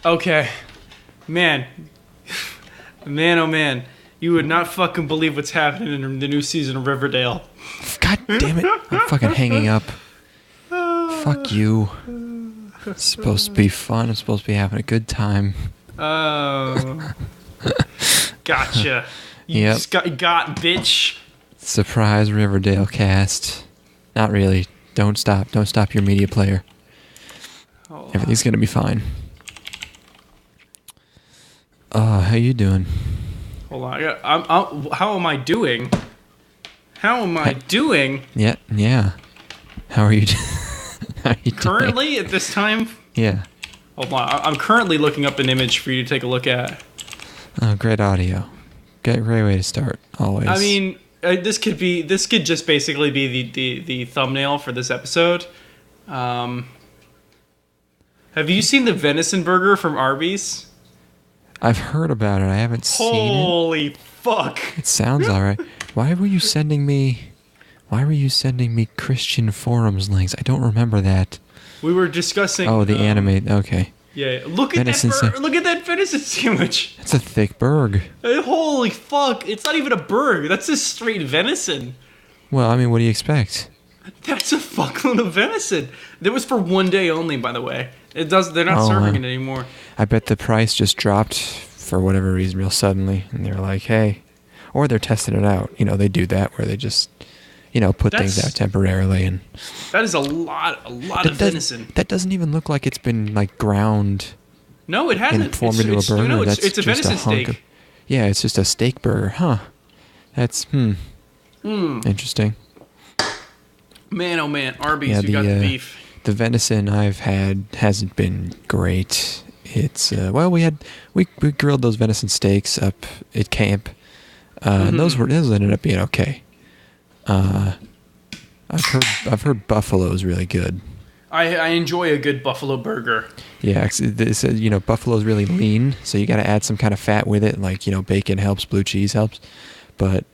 Okay. Man. Man, oh man. You would not fucking believe what's happening in the new season of Riverdale. God damn it. I'm fucking hanging up. Fuck you. It's supposed to be fun. I'm supposed to be having a good time. Oh. Gotcha. You Yep. just got, bitch. Surprise Riverdale cast. Not really. Don't stop. Don't stop your media player. Oh. Everything's gonna be fine. How you doing? Hold on. How am I doing? How am I doing? Yeah. How are you, how are you Currently, doing? at this time? Yeah. Hold on. I'm currently looking up an image for you to take a look at. Oh, great audio. Great way to start, always. I mean, this could just basically be the thumbnail for this episode. Have you seen the venison burger from Arby's? I've heard about it. I haven't seen it. Holy fuck. It sounds alright. Why were you sending me Christian forums links? I don't remember that. We were discussing... Oh, the anime. Okay. Yeah, look at that venison sandwich. It's a thick burg. Holy fuck. It's not even a burger. That's just straight venison. Well, I mean, what do you expect? That's a fuckload of venison. That was for one day only, by the way. They're not serving it anymore. I bet the price just dropped for whatever reason real suddenly, and they're like, hey, or they're testing it out. You know, they do that where they just, put things out temporarily, and that is a lot of venison. That doesn't even look like it's been like ground. No, it hasn't. And formed into a burger. No, That's it's a just venison steak. Yeah, it's just a steak burger, huh? That's interesting. Man, oh man, Arby's, you got the beef. The venison I've had hasn't been great. It's we grilled those venison steaks up at camp, and those ended up being okay. I've heard buffalo is really good. I enjoy a good buffalo burger. Yeah, buffalo's really lean, so you got to add some kind of fat with it. Like bacon helps, blue cheese helps, but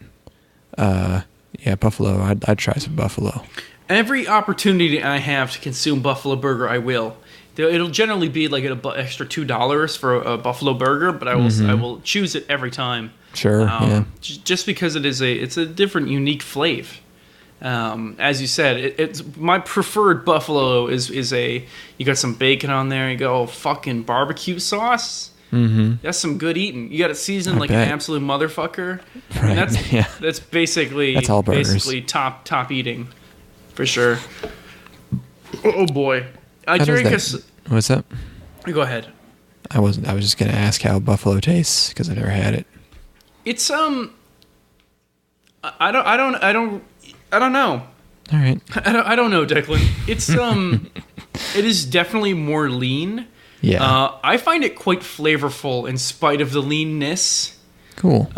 buffalo. I'd try some buffalo. Every opportunity I have to consume buffalo burger, I will. It'll generally be like an extra $2 for a buffalo burger, but I will choose it every time. Sure, yeah. Just because it's a different, unique flavor. As you said, it's my preferred buffalo is you got some bacon on there, you go fucking barbecue sauce. Mm-hmm. That's some good eating. You got it seasoned like an absolute motherfucker. Right. And that's basically all burgers. Basically top eating. For sure. Oh boy. What's up? Go ahead. I was just gonna ask how buffalo tastes because I never had it. It's I don't know. All right. I don't know, Declan. It's it is definitely more lean. Yeah. I find it quite flavorful in spite of the leanness. Cool.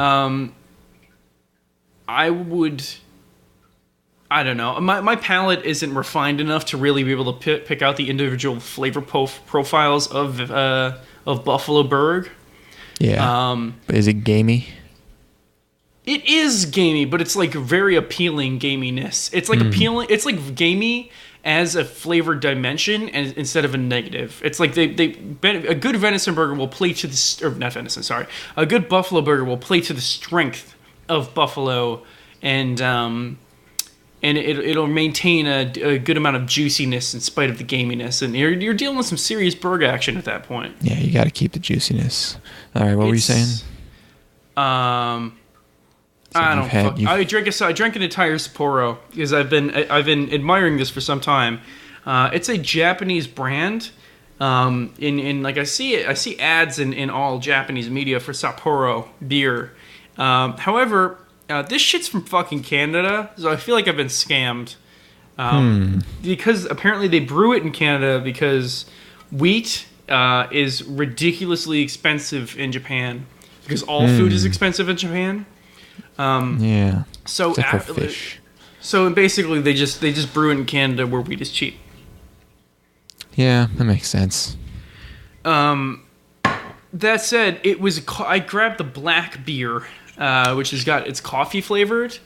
I don't know. My palate isn't refined enough to really be able to pick out the individual flavor profiles of Buffalo Burg. Yeah. But is it gamey? It is gamey, but it's like very appealing gaminess. It's like appealing. It's like gamey as a flavor dimension and instead of a negative. It's like a good venison burger will play to the or not venison. Sorry, a good buffalo burger will play to the strength of buffalo and it'll maintain a good amount of juiciness in spite of the gaminess. And you're dealing with some serious burger action at that point. Yeah, you got to keep the juiciness. All right, what were you saying? I drank an entire Sapporo because I've been admiring this for some time. It's a Japanese brand. I see ads in all Japanese media for Sapporo beer. However, this shit's from fucking Canada, so I feel like I've been scammed. Because apparently they brew it in Canada because wheat is ridiculously expensive in Japan. Because all food is expensive in Japan. Yeah. So except for fish. So basically they just brew it in Canada where wheat is cheap. Yeah, that makes sense. That said, I grabbed the black beer. Which it's coffee flavored.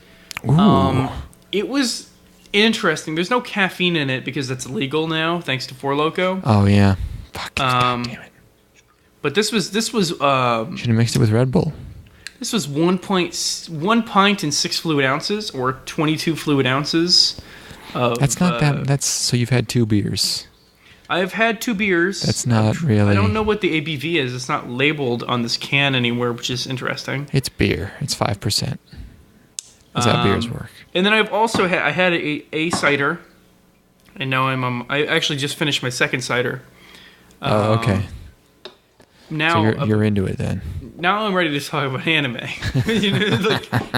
Ooh. It was interesting. There's no caffeine in it because that's illegal now, thanks to Four Loko. Oh yeah. Fuck. Damn it. But this was Should have mixed it with Red Bull. this was 1 pint and 6 fluid ounces, or 22 fluid ounces. That's not that. That's so you've had 2 beers. I've had 2 beers. That's not really. I don't know what the ABV is. It's not labeled on this can anywhere, which is interesting. It's beer. It's 5%. That's how beers work. And then I've also had a cider, and now I actually just finished my second cider. Oh, okay. Now so you're into it then. Now I'm ready to talk about anime.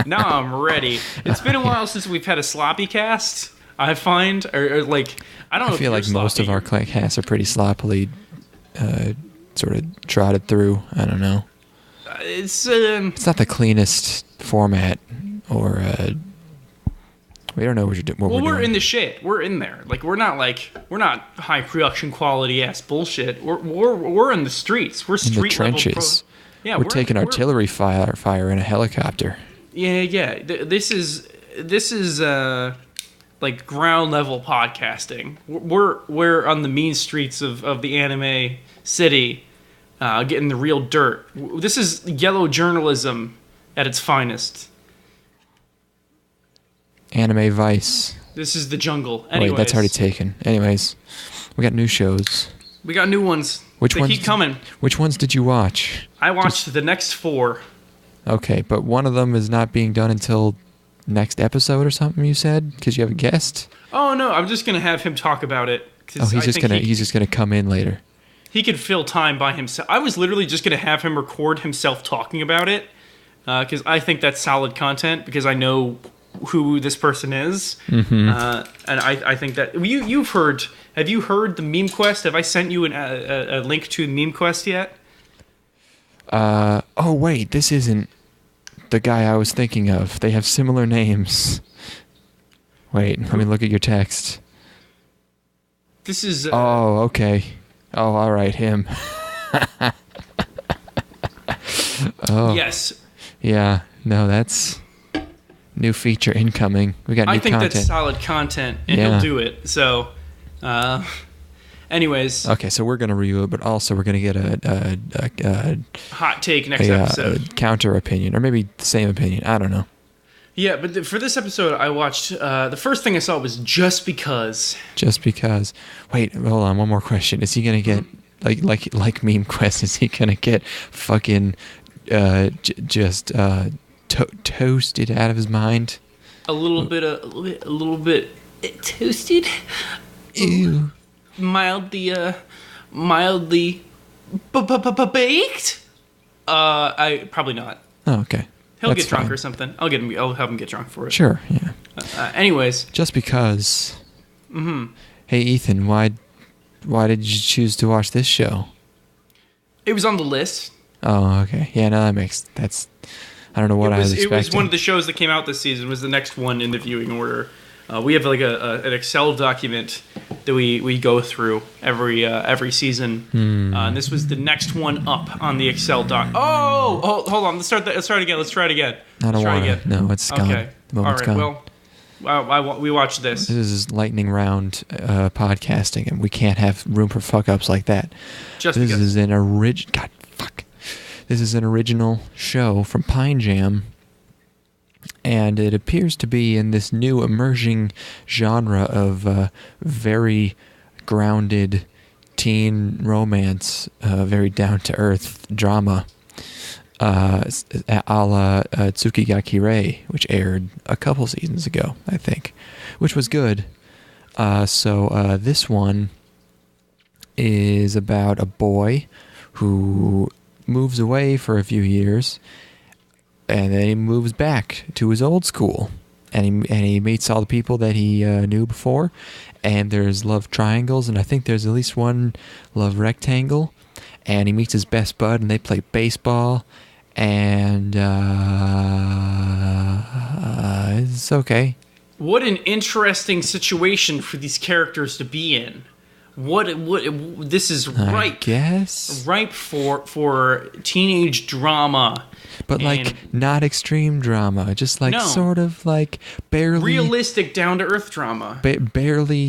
Now I'm ready. It's been a while since we've had a sloppy cast. I find, or like, I don't know. I feel like most of our casts are pretty sloppily, sort of trotted through. I don't know. It's not the cleanest format, or we don't know what you're doing. Well, we're in the shit. We're in there. Like we're not high production quality ass bullshit. We're in the streets. We're street in the trenches. Yeah, we're taking artillery fire in a helicopter. Yeah. This is like ground level podcasting. We're on the mean streets of the anime city, getting the real dirt. This is yellow journalism at its finest. Anime Vice. This is the jungle. Anyways. Wait, that's already taken. Anyways, we got new shows. We got new ones. They keep coming. Which ones did you watch? I watched the next 4. Okay, but one of them is not being done until next episode or something, you said? Because you have a guest? Oh, no, I'm just going to have him talk about it. He's just gonna come in later. He could fill time by himself. I was literally just going to have him record himself talking about it, because I think that's solid content, because I know who this person is. Mm-hmm. And I think that... Have you heard the Meme Quest? Have I sent you a link to Meme Quest yet? Oh, wait, this isn't the guy I was thinking of. They have similar names. Wait, let me look at your text. This is... oh, okay. Oh, all right, him. Oh. Yes. Yeah, no, that's new feature incoming. We got new content. I think that's solid content, and he'll do it. So, anyways. Okay, so we're going to review it, but also we're going to get a hot take next episode. A counter opinion, or maybe the same opinion. I don't know. Yeah, but for this episode, I watched... the first thing I saw was Just Because. Just Because. Wait, hold on. One more question. Is he going to get... Like Meme Quest, is he going to get fucking... toasted out of his mind? A little bit toasted? Ew. Mildly baked? I probably not. Oh, okay. He'll get drunk or something. I'll have him get drunk for it. Sure, yeah. Anyways. Just Because. Mm-hmm. Hey, Ethan, why did you choose to watch this show? It was on the list. Oh, okay. Yeah, no, that's... I don't know what I was expecting. It was one of the shows that came out this season. Was the next one in the viewing order. We have like an Excel document that we go through every season. And this was the next one up on the Excel doc. Oh, hold on. Let's try it again. I don't want to. No, it's gone. Okay. The moment's all right. gone. Well, we watched this. This is lightning round podcasting, and we can't have room for fuck ups like that. This is an original. God, fuck. This is an original show from Pine Jam, and it appears to be in this new emerging genre of very grounded teen romance, very down-to-earth drama, a la Tsukigaki Rei, which aired a couple seasons ago, I think, which was good. So this one is about a boy who moves away for a few years, and then he moves back to his old school, and he meets all the people that he knew before, and there's love triangles, and I think there's at least one love rectangle, and he meets his best bud, and they play baseball, and it's okay. What an interesting situation for these characters to be in. What this is ripe. I guess ripe for teenage drama, but like not extreme drama, just like sort of like barely realistic, down to earth drama. Barely,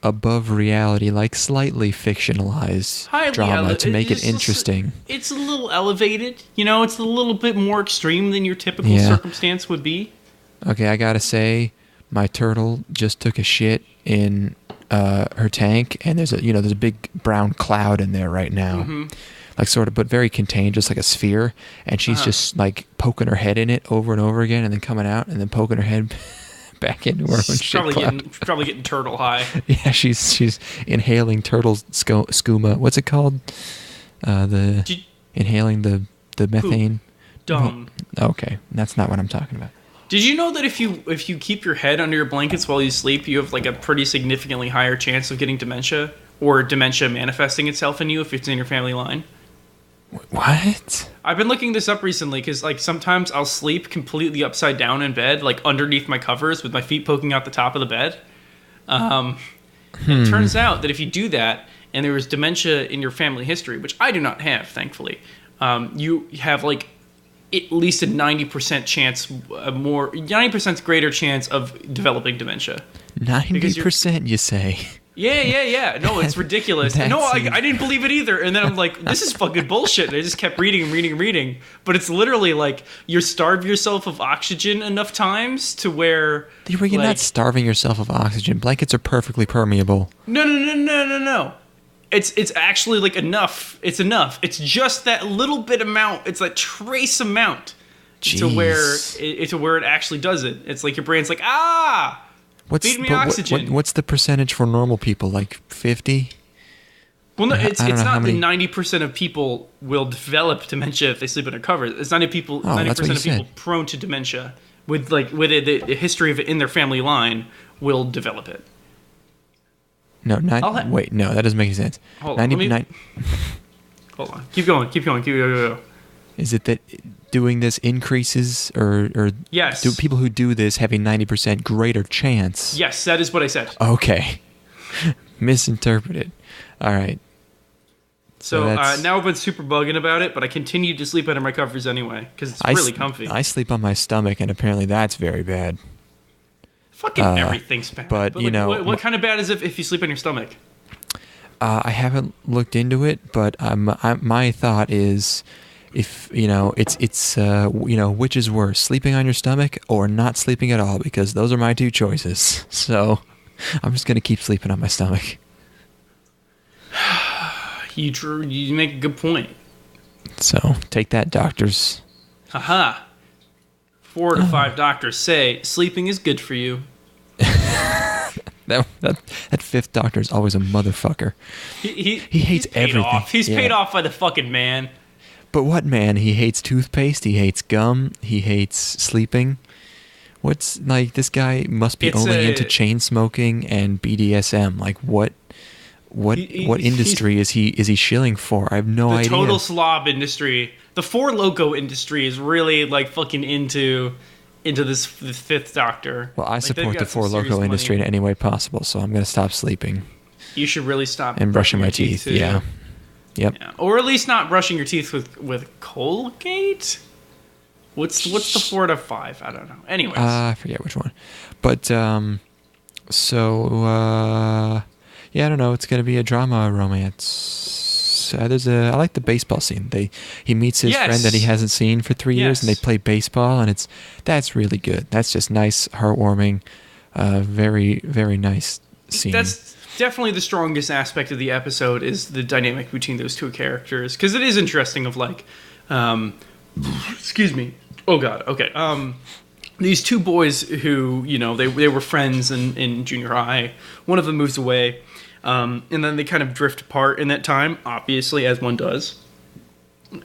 above reality, like slightly fictionalized drama to make it interesting. It's a little elevated, it's a little bit more extreme than your typical circumstance would be. Okay, I gotta say, my turtle just took a shit in her tank, and there's a big brown cloud in there right now. Mm-hmm. Like sort of, but very contained, just like a sphere. And she's just like poking her head in it over and over again, and then coming out, and then poking her head back into her own shit. Probably getting turtle high. Yeah, she's inhaling turtle skooma. What's it called? Inhaling the methane. Dumb. Okay, that's not what I'm talking about. Did you know that if you keep your head under your blankets while you sleep, you have like a pretty significantly higher chance of getting dementia, or dementia manifesting itself in you if it's in your family line? What? I've been looking this up recently because like sometimes I'll sleep completely upside down in bed, like underneath my covers with my feet poking out the top of the bed. It turns out that if you do that and there is dementia in your family history, which I do not have, thankfully, you have like at least a 90% chance, 90% greater chance of developing dementia. 90%, you say? Yeah. No, it's ridiculous. No, I didn't believe it either. And then I'm like, this is fucking bullshit. And I just kept reading. But it's literally like you starve yourself of oxygen enough times to where... You're not starving yourself of oxygen. Blankets are perfectly permeable. No. It's actually like enough. It's enough. It's just that little bit amount. It's that trace amount to where it actually does it. It's like your brain's like, feed me oxygen. What's the percentage for normal people? Like 50? Well, no, it's not that 90% of people will develop dementia if they sleep under covers. It's 90% of people prone to dementia with the history of it in their family line will develop it. No, wait, no, that doesn't make any sense. Hold on. Hold on. Keep going. Is it that doing this increases, or yes, do people who do this have a 90% greater chance? Yes, that is what I said. Okay. Misinterpreted. All right. So now I've been super bugging about it, but I continue to sleep under my covers anyway, because it's really comfy. I sleep on my stomach, and apparently that's very bad. Fucking everything's bad. But like, what kind of bad is it if you sleep on your stomach? I haven't looked into it, but my thought is, if which is worse, sleeping on your stomach or not sleeping at all? Because those are my two choices. So I'm just gonna keep sleeping on my stomach. You make a good point. So take that, doctors. Haha. 4 to 5 doctors say sleeping is good for you. That fifth doctor is always a motherfucker. He hates everything. He's paid off by the fucking man. But what man? He hates toothpaste. He hates gum. He hates sleeping. What's like this guy must be into chain smoking and BDSM. Like what industry is he shilling for? I have no idea. The total slob industry. The Four Loko industry is really like fucking into this fifth doctor. Well, I support the Four Loko industry in any way possible, so I'm going to stop sleeping. You should really stop and brushing my teeth. Yeah. Yep. Yeah. Or at least not brushing your teeth with Colgate. What's the 4 to 5? I don't know. Anyways, I forget which one, but yeah, I don't know. It's going to be a drama romance. I like the baseball scene. He meets his friend that he hasn't seen for 3 years, and they play baseball, and that's really good. That's just nice, heartwarming, very, very nice scene. That's definitely the strongest aspect of the episode is the dynamic between those two characters, because it is interesting. Of like, excuse me. Oh God. Okay. These two boys who they were friends in junior high. One of them moves away. And then they kind of drift apart in that time, obviously, as one does.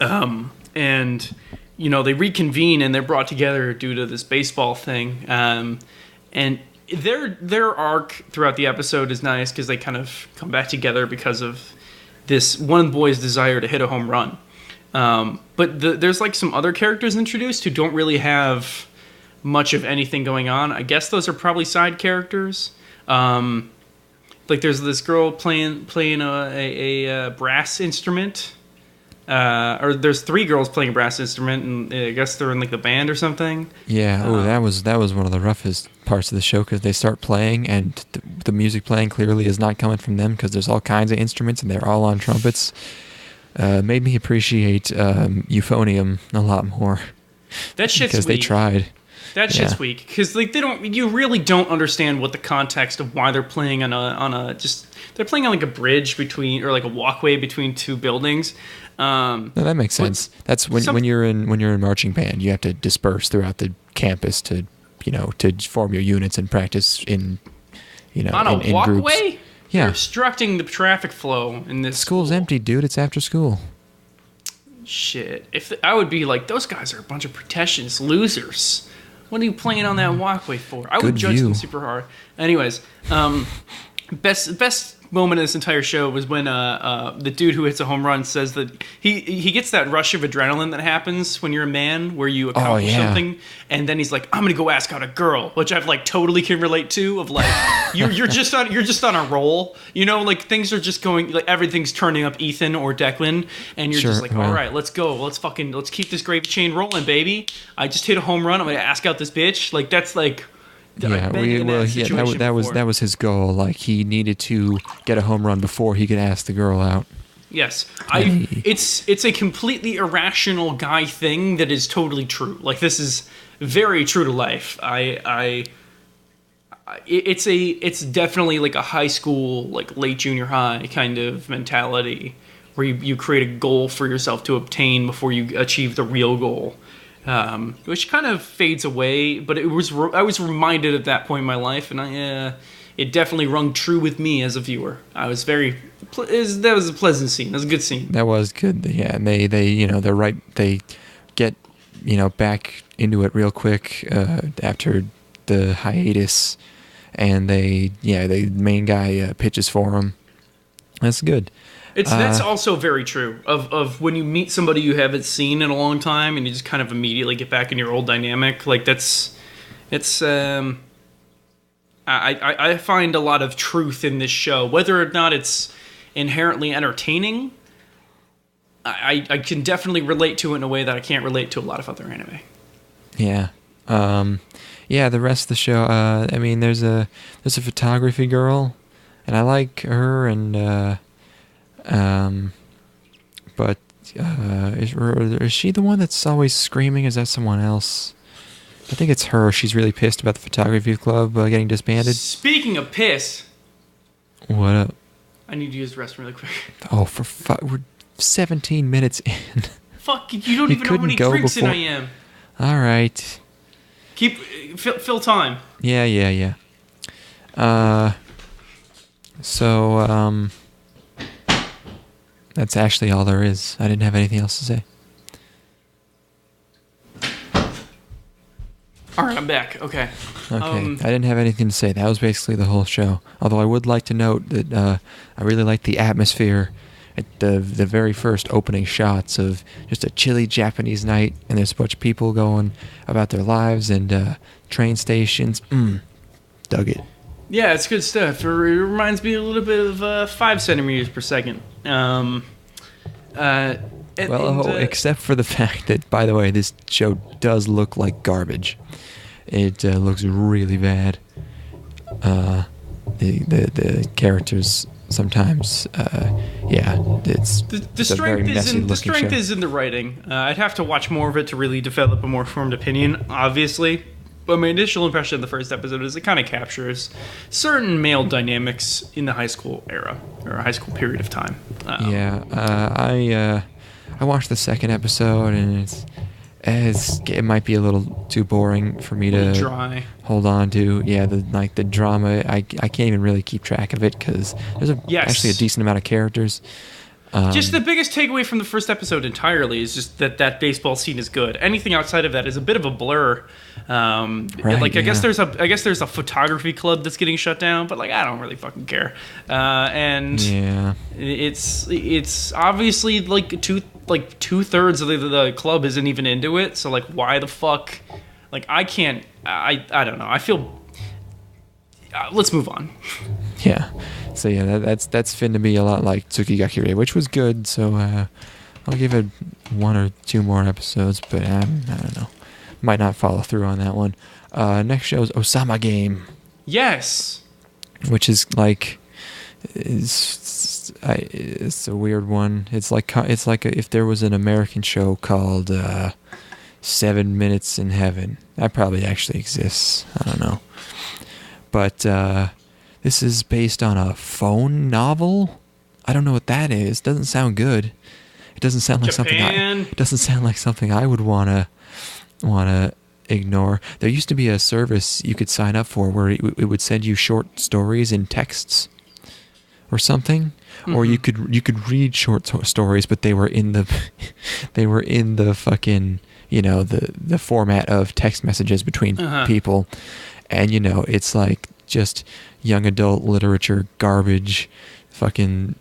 And, they reconvene and they're brought together due to this baseball thing. And their arc throughout the episode is nice because they kind of come back together because of this one boy's desire to hit a home run. But there's like some other characters introduced who don't really have much of anything going on. I guess those are probably side characters. Like there's this girl playing a brass instrument or there's 3 girls playing a brass instrument, and I guess they're in like the band or something. Yeah. Oh, that was one of the roughest parts of the show because they start playing and the music playing clearly is not coming from them because there's all kinds of instruments and they're all on trumpets. Made me appreciate euphonium a lot more. That shit's because weak. they tried. That shit's weak because like you really don't understand what the context of why they're playing they're playing on like a bridge between or like a walkway between 2 buildings. No, that makes sense. That's when you're in marching band, you have to disperse throughout the campus to form your units and practice in on a in walkway. Groups. Yeah, you're obstructing the traffic flow in this. School's school. empty, dude. It's after school. Shit. I would be like, those guys are a bunch of pretentious losers. What are you playing on that walkway for? I would judge them super hard. Anyways, best moment of this entire show was when the dude who hits a home run says that he gets that rush of adrenaline that happens when you're a man where you accomplish something, and then he's like, I'm gonna go ask out a girl, which I've like totally can relate to. Of like you're just on a roll, like things are just going, like everything's turning up Ethan or Declan, and you're just like, all right, let's go, let's keep this gravy chain rolling, baby. I just hit a home run. I'm gonna ask out this bitch. Like that's like. That was his goal. Like he needed to get a home run before he could ask the girl out. Yes, it's a completely irrational guy thing that is totally true. Like this is very true to life. It's definitely like a high school, like late junior high kind of mentality where you create a goal for yourself to obtain before you achieve the real goal. Which kind of fades away, but I was reminded at that point in my life, and it definitely rung true with me as a viewer. I was that was a pleasant scene. That was a good scene. That was good. Yeah, and they they're right. They get back into it real quick after the hiatus, and the main guy pitches for him. That's good. That's also very true of when you meet somebody you haven't seen in a long time and you just kind of immediately get back in your old dynamic. Like I find a lot of truth in this show, whether or not it's inherently entertaining. I can definitely relate to it in a way that I can't relate to a lot of other anime. Yeah. The rest of the show, I mean, there's a photography girl, and I like her, and but is she the one that's always screaming? Is that someone else? I think it's her. She's really pissed about the photography club getting disbanded. Speaking of piss, what up? I need to use the restroom really quick. Oh, we're 17 minutes in. Fuck, you don't even know how many drinks in I am. All right. Fill time. Yeah. That's actually all there is. I didn't have anything else to say. All right, I'm back. Okay. I didn't have anything to say. That was basically the whole show. Although I would like to note that I really liked the atmosphere at the very first opening shots of just a chilly Japanese night, and there's a bunch of people going about their lives and train stations. Dug it. Yeah, it's good stuff. It reminds me a little bit of 5 centimeters per second. Except for the fact that, by the way, this show does look like garbage. It looks really bad. The characters sometimes, it's the strength is in the writing. I'd have to watch more of it to really develop a more formed opinion, obviously. But my initial impression of the first episode is it kind of captures certain male dynamics in the high school era or high school period of time. I watched the second episode and it might be a little too boring for me to dry. Hold on to. Yeah, the drama. I can't even really keep track of it because there's actually a decent amount of characters. Just the biggest takeaway from the first episode entirely is just that baseball scene is good. Anything outside of that is a bit of a blur. I guess there's a photography club that's getting shut down, but like I don't really fucking care. It's obviously like two-thirds of the club isn't even into it. So like why the fuck? Like I can't. I don't know. I feel. Let's move on. Yeah. So yeah, that's fin to be a lot like Tsukigakure, which was good. So I'll give it 1 or 2 more episodes, but I don't know. Might not follow through on that one. Next show is Ousama Game. Yes. Which is like, it's a weird one. It's like if there was an American show called 7 Minutes in Heaven. That probably actually exists. I don't know. But this is based on a phone novel. I don't know what that is. Doesn't sound good. It doesn't sound like Japan. it doesn't sound like something I would wanna ignore. There used to be a service you could sign up for where it would send you short stories in texts or something, or you could read short stories, but they were in the fucking, the format of text messages between people, and it's like just young adult literature garbage, fucking.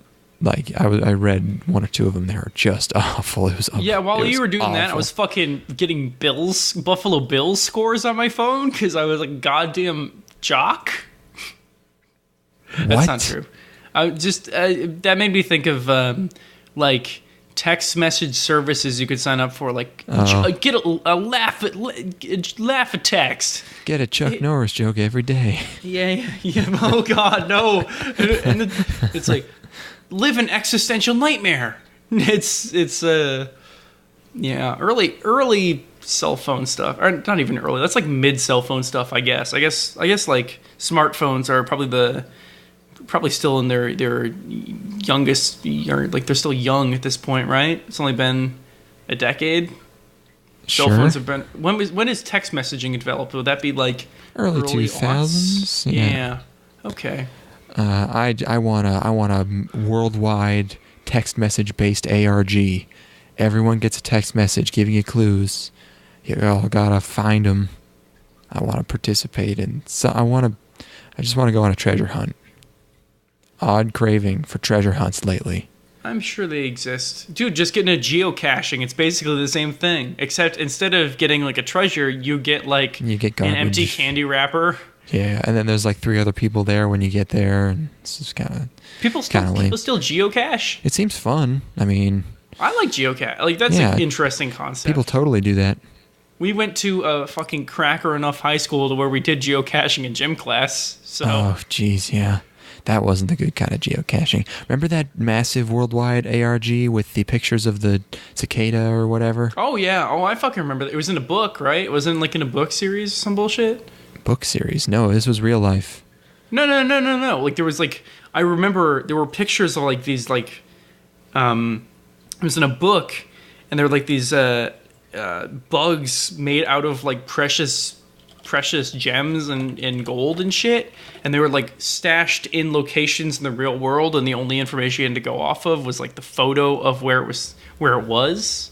Like, I read 1 or 2 of them. They were just awful. It was while you were doing awful. that, I was fucking getting Buffalo Bills scores on my phone because I was like goddamn jock. That's not true. I just that made me think of like text message services you could sign up for, like get a laugh at text. Get a Chuck Norris joke every day. Yeah. Oh God, no! And it's like. Live an existential nightmare. It's early cell phone stuff, or not even early. That's like mid cell phone stuff, I guess. I guess like smartphones are probably still in their youngest, or like they're still young at this point, right? It's only been a decade. Sure. Cell phones have been. When is text messaging developed? Would that be like early 2000s? Yeah. Okay. I want a worldwide text message based ARG. Everyone gets a text message giving you clues. You all gotta find them. I want to participate in. So I just want to go on a treasure hunt. Odd craving for treasure hunts lately. I'm sure they exist. Dude, just getting a geocaching, it's basically the same thing. Except instead of getting like a treasure, you get garbage. An empty candy wrapper. Yeah, and then there's like 3 other people there when you get there, and it's just kind of people still geocache. It seems fun. I mean, I like geocache. Like that's an interesting concept. People totally do that. We went to a fucking cracker enough high school to where we did geocaching in gym class. So. Oh, jeez, yeah. That wasn't the good kind of geocaching. Remember that massive worldwide ARG with the pictures of the cicada or whatever? Oh, yeah. Oh, I fucking remember that. It was in a book, right? It wasn't like in a book series or some bullshit? Book series? No, this was real life. No. Like, there was, like... I remember there were pictures of, like, these, like... it was in a book, and there were, like, these bugs made out of, like, precious gems and gold and shit, and they were like stashed in locations in the real world, and the only information you had to go off of was like the photo of where it was.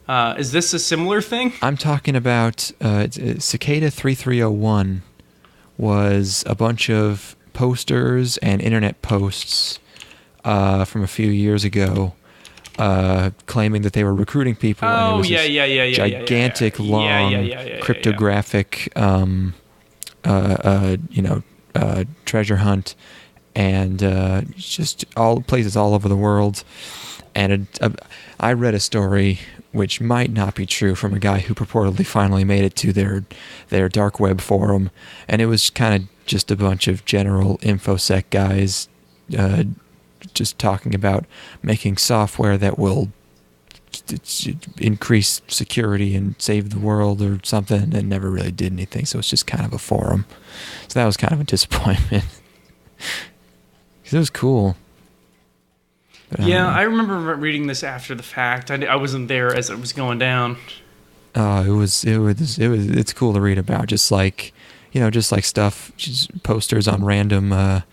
Is this a similar thing? I'm talking about Cicada 3301 was a bunch of posters and internet posts from a few years ago claiming that they were recruiting people. Oh, and it was gigantic, long, cryptographic, treasure hunt, and just all places all over the world. And I read a story which might not be true from a guy who purportedly finally made it to their dark web forum, and it was kind of just a bunch of general infosec guys just talking about making software that will increase security and save the world or something, and never really did anything. So it's just kind of a forum. So that was kind of a disappointment. Because it was cool. But, I remember reading this after the fact. I wasn't there as it was going down. It's cool to read about. Just like stuff, just posters on random on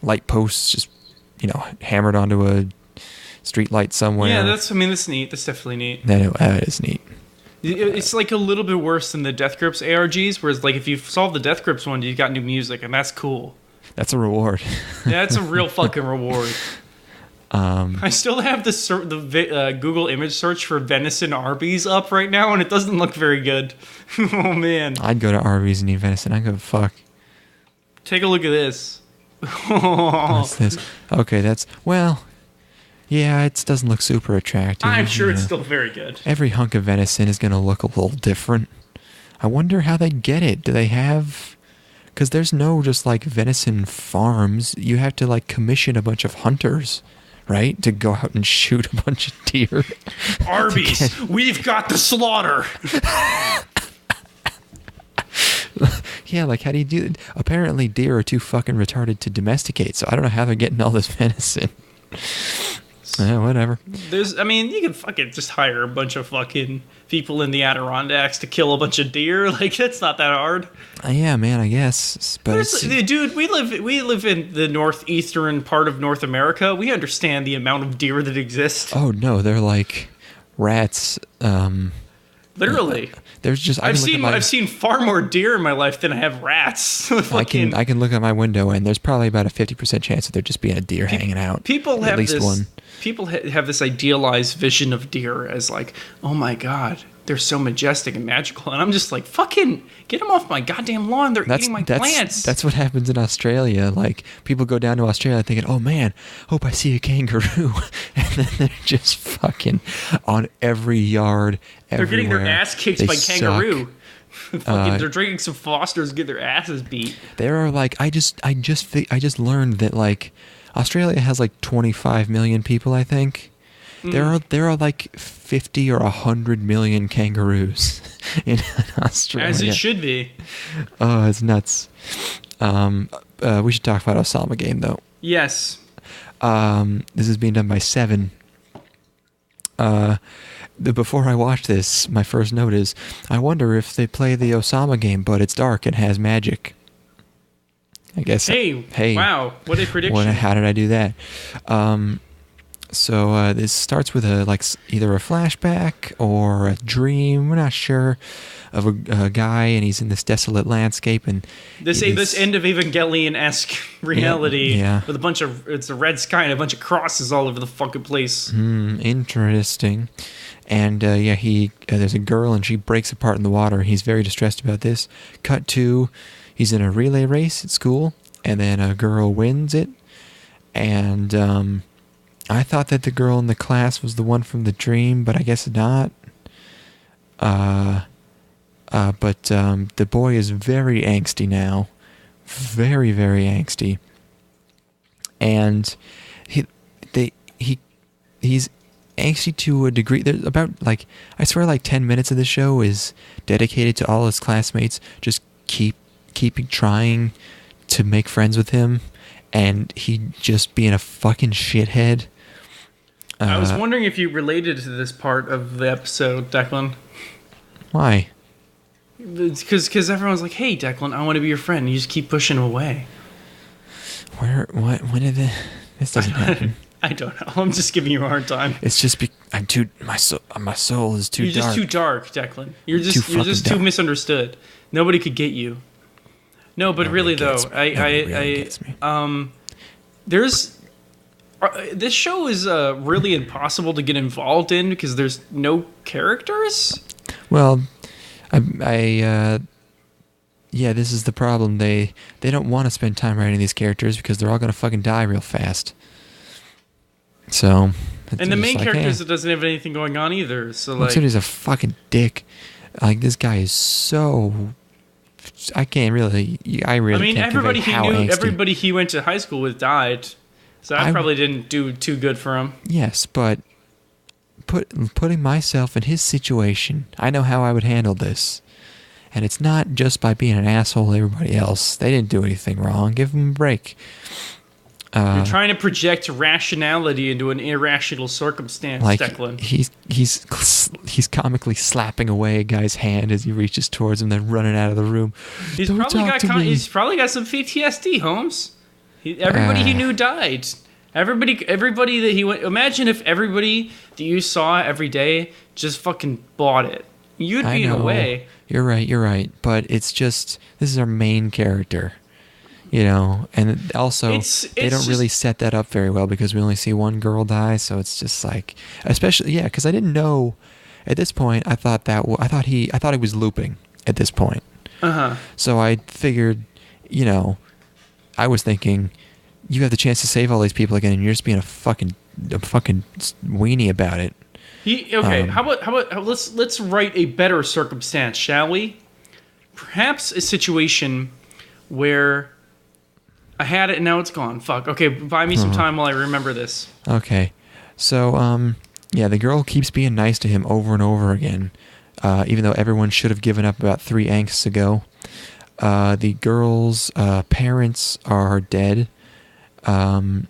light posts, just hammered onto a street light somewhere. Yeah, that's neat. That's definitely neat. That is neat. It's like a little bit worse than the Death Grips ARGs, whereas like if you solve the Death Grips one, you got new music, and that's cool. That's a reward. That's a real fucking reward. I still have the Google image search for venison Arby's up right now, and it doesn't look very good. Oh man. I'd go to Arby's and eat venison. I'd go fuck. Take a look at this. What's this? Okay, that's well. Yeah, it doesn't look super attractive. I'm sure it's still very good. Every hunk of venison is going to look a little different. I wonder how they get it. Do they have... Because there's no just, like, venison farms. You have to, like, commission a bunch of hunters, right? To go out and shoot a bunch of deer. Arby's, we've got the slaughter. Yeah, like, how do you do it? Apparently, deer are too fucking retarded to domesticate, so I don't know how they're getting all this venison. Whatever. You can fucking just hire a bunch of fucking people in the Adirondacks to kill a bunch of deer. Like, that's not that hard. Yeah, man, I guess. But dude, we live in the northeastern part of North America. We understand the amount of deer that exist. Oh no, they're like rats. Literally. There's just I've seen far more deer in my life than I have rats. I can look out my window and there's probably about a 50% chance of there just being a deer hanging out. People have this idealized vision of deer as like, oh my god, they're so majestic and magical, and I'm just like, fucking get them off my goddamn lawn. They're eating my plants. That's what happens in Australia. Like, people go down to Australia thinking, oh man, hope I see a kangaroo, and then they're just fucking on every yard. They're getting their ass kicked by kangaroo. They're drinking some Fosters, get their asses beat. There are like, I just learned that like Australia has like 25 million people, I think. There are like 50 or 100 million kangaroos in Australia. As it should be. Oh, it's nuts. We should talk about Ousama game though. Yes. This is being done by 7. Before I watch this, my first note is, I wonder if they play the Ousama game, but it's dark and has magic. I guess. Hey! Wow! What a prediction! How did I do that? So this starts with either a flashback or a dream. We're not sure, of a guy, and he's in this desolate landscape, and this end of Evangelion-esque reality, with a bunch of it's a red sky and a bunch of crosses all over the fucking place. Interesting. And there's a girl, and she breaks apart in the water. He's very distressed about this. Cut to, he's in a relay race at school, and then a girl wins it, and I thought that the girl in the class was the one from the dream, but I guess not. But the boy is very angsty now. Very, very angsty. And he's angsty to a degree. There's about, I swear 10 minutes of the show is dedicated to all his classmates just keeping trying to make friends with him, and he just being a fucking shithead. I was wondering if you related to this part of the episode, Declan. Why? Because everyone's like, hey, Declan, I want to be your friend. And you just keep pushing him away. When did this doesn't happen? I don't know. I'm just giving you a hard time. It's just my soul is too dark. You're just too dark, Declan. You're just too misunderstood. Nobody could get you. No, but really though, there's this show is really impossible to get involved in because there's no characters. Well, this is the problem. They don't want to spend time writing these characters because they're all gonna fucking die real fast. So. And the main character doesn't have anything going on either. So he's a fucking dick. Like, this guy is so. I really can't everybody he went to high school with died. So that probably didn't do too good for him. Yes, but putting myself in his situation, I know how I would handle this. And it's not just by being an asshole to everybody else. They didn't do anything wrong. Give them a break. You're trying to project rationality into an irrational circumstance, Declan. He's comically slapping away a guy's hand as he reaches towards him, then running out of the room. He's probably got some PTSD, Holmes. Everybody he knew died. Everybody that he went. Imagine if everybody that you saw every day just fucking bought it. You'd be in a way. You're right. But it's just, this is our main character. You know, and also they don't really set that up very well because we only see one girl die, so it's just like, especially because I didn't know at this point. I thought he was looping at this point. So I figured, I was thinking you have the chance to save all these people again, and you're just being a fucking weenie about it. How about let's write a better circumstance, shall we? Perhaps a situation where I had it and now it's gone. Fuck. Okay, buy me some time while I remember this. Okay. So, yeah, the girl keeps being nice to him over and over again, even though everyone should have given up about 3 angsts ago. The girl's parents are dead, and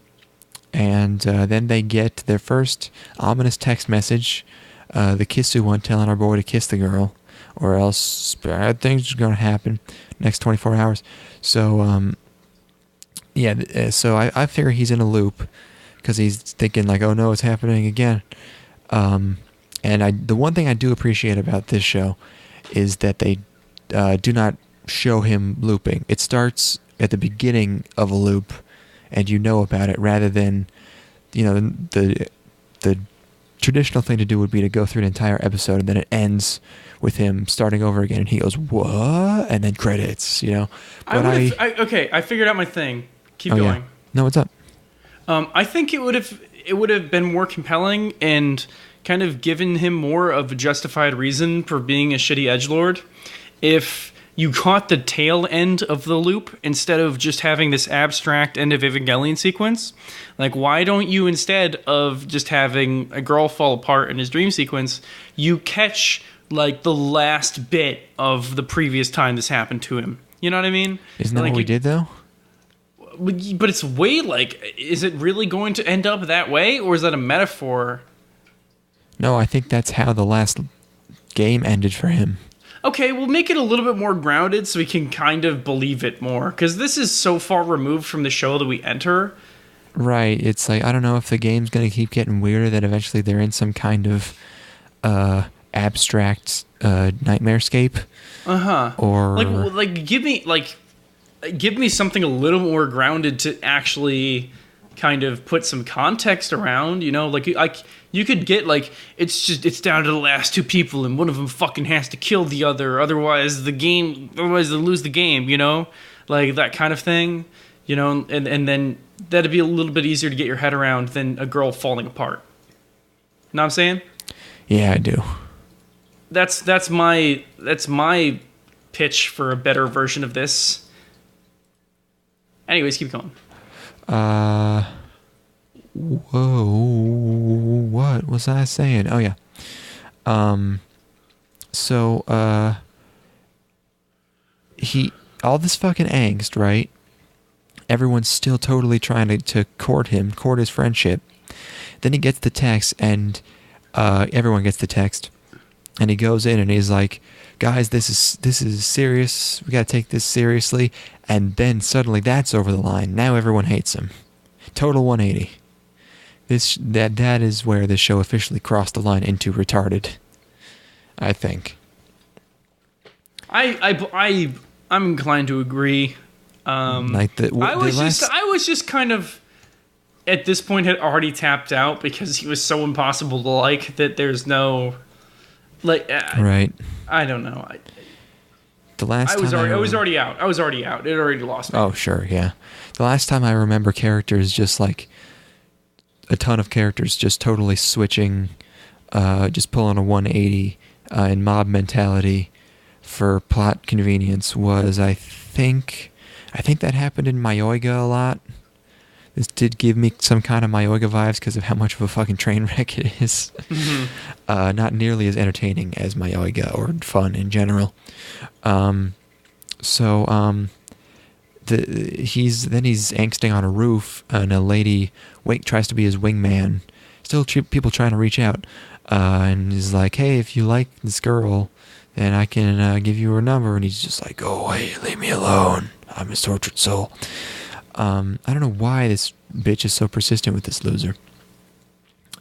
then they get their first ominous text message, the Kissu one telling our boy to kiss the girl, or else bad things are going to happen next 24 hours. So, yeah, so I figure he's in a loop, because he's thinking like, oh no, it's happening again. And the one thing I do appreciate about this show is that they do not show him looping. It starts at the beginning of a loop, and you know about it, rather than, the traditional thing to do would be to go through an entire episode, and then it ends with him starting over again, and he goes, what? And then credits, But I figured out my thing. Keep going. Yeah. No, what's up? I think it would have been more compelling and kind of given him more of a justified reason for being a shitty edgelord if you caught the tail end of the loop instead of just having this abstract end of Evangelion sequence. Like, why don't you, instead of just having a girl fall apart in his dream sequence, you catch like the last bit of the previous time this happened to him? You know what I mean? Isn't that what we did though? But it's way is it really going to end up that way, or is that a metaphor? No, I think that's how the last game ended for him. Okay, we'll make it a little bit more grounded so we can kind of believe it more, because this is so far removed from the show that we enter. Right, it's like, I don't know if the game's going to keep getting weirder, that eventually they're in some kind of abstract nightmarescape. Or give me something a little more grounded to actually kind of put some context around, you could get it's down to the last 2 people and one of them fucking has to kill the other, otherwise they lose the game, like that kind of thing, and then that'd be a little bit easier to get your head around than a girl falling apart. Know what I'm saying? Yeah, I do. That's my pitch for a better version of this. Anyways, keep going. Whoa, what was I saying? Oh yeah. So all this fucking angst, right? Everyone's still totally trying to court his friendship. Then he gets the text, and everyone gets the text, and he goes in and he's like, guys, this is serious. We gotta take this seriously. And then suddenly that's over the line. Now everyone hates him. Total 180. That is where this show officially crossed the line into retarded, I think. I'm inclined to agree. I was just kind of, at this point, had already tapped out because he was so impossible to like that there's no, right. I don't know. I was already out. It already lost me. Oh, sure, yeah. The last time I remember characters, just like a ton of characters just totally switching, just pulling a 180 in mob mentality for plot convenience was, I think that happened in Mayoiga a lot. This did give me some kind of Mayoiga vibes because of how much of a fucking train wreck it is. Mm-hmm. Not nearly as entertaining as Mayoiga or fun in general. He's angsting on a roof, and a lady tries to be his wingman. Still, people trying to reach out, and he's like, "Hey, if you like this girl, then I can give you her number." And he's just like, "Go away, leave me alone. I'm his tortured soul." I don't know why this bitch is so persistent with this loser.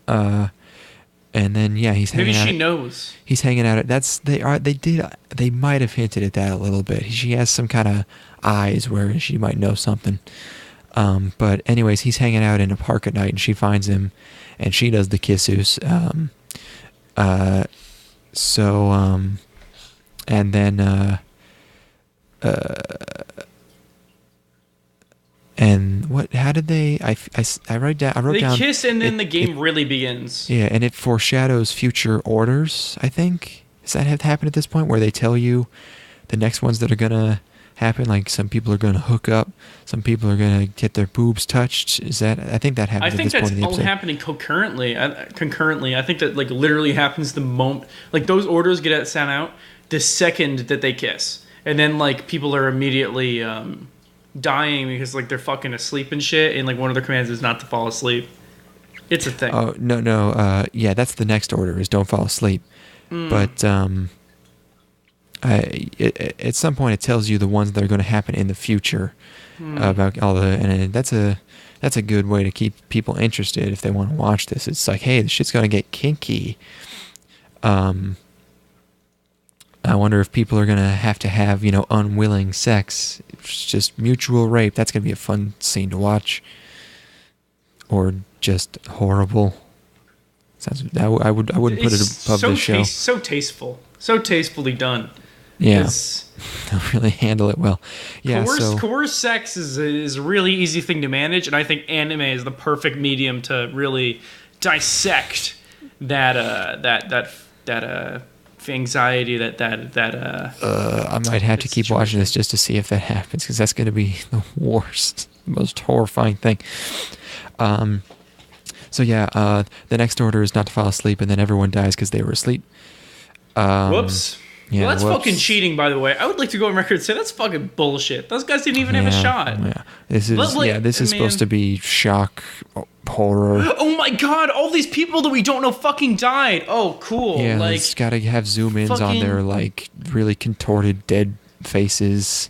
And then he's hanging out. Maybe she knows. He's hanging out. They might have hinted at that a little bit. She has some kind of eyes where she might know something. But anyways, he's hanging out in a park at night, and she finds him, and she does the kissus. And then And what? How did they? I wrote down. They down. kiss and then the game really begins. Yeah, and it foreshadows future orders. I think does that have happened at this point where they tell you the next ones that are gonna happen? Like some people are gonna hook up, some people are gonna get their boobs touched. Is that? I think that happens. I think at this point in the that's all episode. happening concurrently. I think that like literally happens the moment like those orders get sent out the second that they kiss, and then like people are immediately dying because like they're fucking asleep and shit, and like one of their commands is not to fall asleep. It's a thing. Oh no. Yeah, that's the next order is don't fall asleep. But at some point it tells you the ones that are going to happen in the future about all the, and that's a good way to keep people interested if they want to watch this. It's like, hey, this shit's going to get kinky. I wonder if people are going to have, unwilling sex. It's just mutual rape. That's going to be a fun scene to watch. Or just horrible. I wouldn't put it above this show. So tasteful. So tastefully done. Yeah. They'll really handle it well. Yeah, coerced sex is a really easy thing to manage, and I think anime is the perfect medium to really dissect that anxiety, I might have to keep watching this just to see if that happens, because that's going to be the worst, most horrifying thing. The next order is not to fall asleep, and then everyone dies because they were asleep. Whoops. Yeah, well, that's fucking cheating, by the way. I would like to go on record and say that's fucking bullshit. Those guys didn't even have a shot. Yeah, this is supposed to be shock horror. Oh my god! All these people that we don't know fucking died. Oh, cool. Yeah, like, it's got to have zoom ins on their like really contorted dead faces.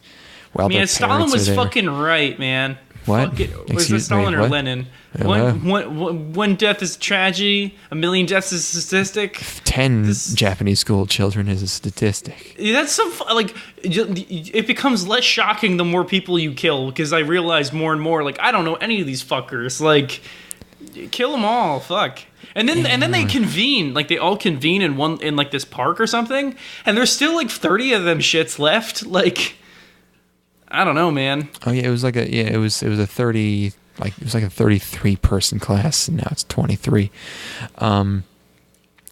While man, Stalin was fucking right, man. What? Was it Stalin or Lenin? One death is tragedy, a million deaths is a statistic. 10 Japanese school children is a statistic. That's so like it becomes less shocking the more people you kill, because I realize more and more like I don't know any of these fuckers. Like kill them all, fuck. And then they convene, like they all convene in like this park or something, and there's still like 30 of them shits left. Like I don't know, man. Oh yeah, it was like it was a 30. Like it was like a 33 person class, and now it's 23.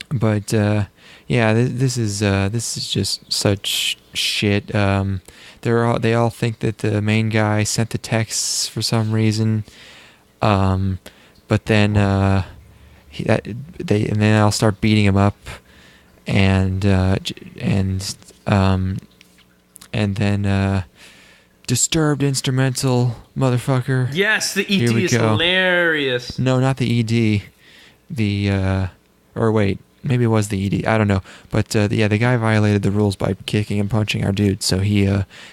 This is just such shit. They all think that the main guy sent the texts for some reason, but then I'll start beating him up, and then. Disturbed instrumental, motherfucker. Yes, the ED is hilarious. No, not the ED. Or wait, maybe it was the ED. I don't know. But the guy violated the rules by kicking and punching our dude, so he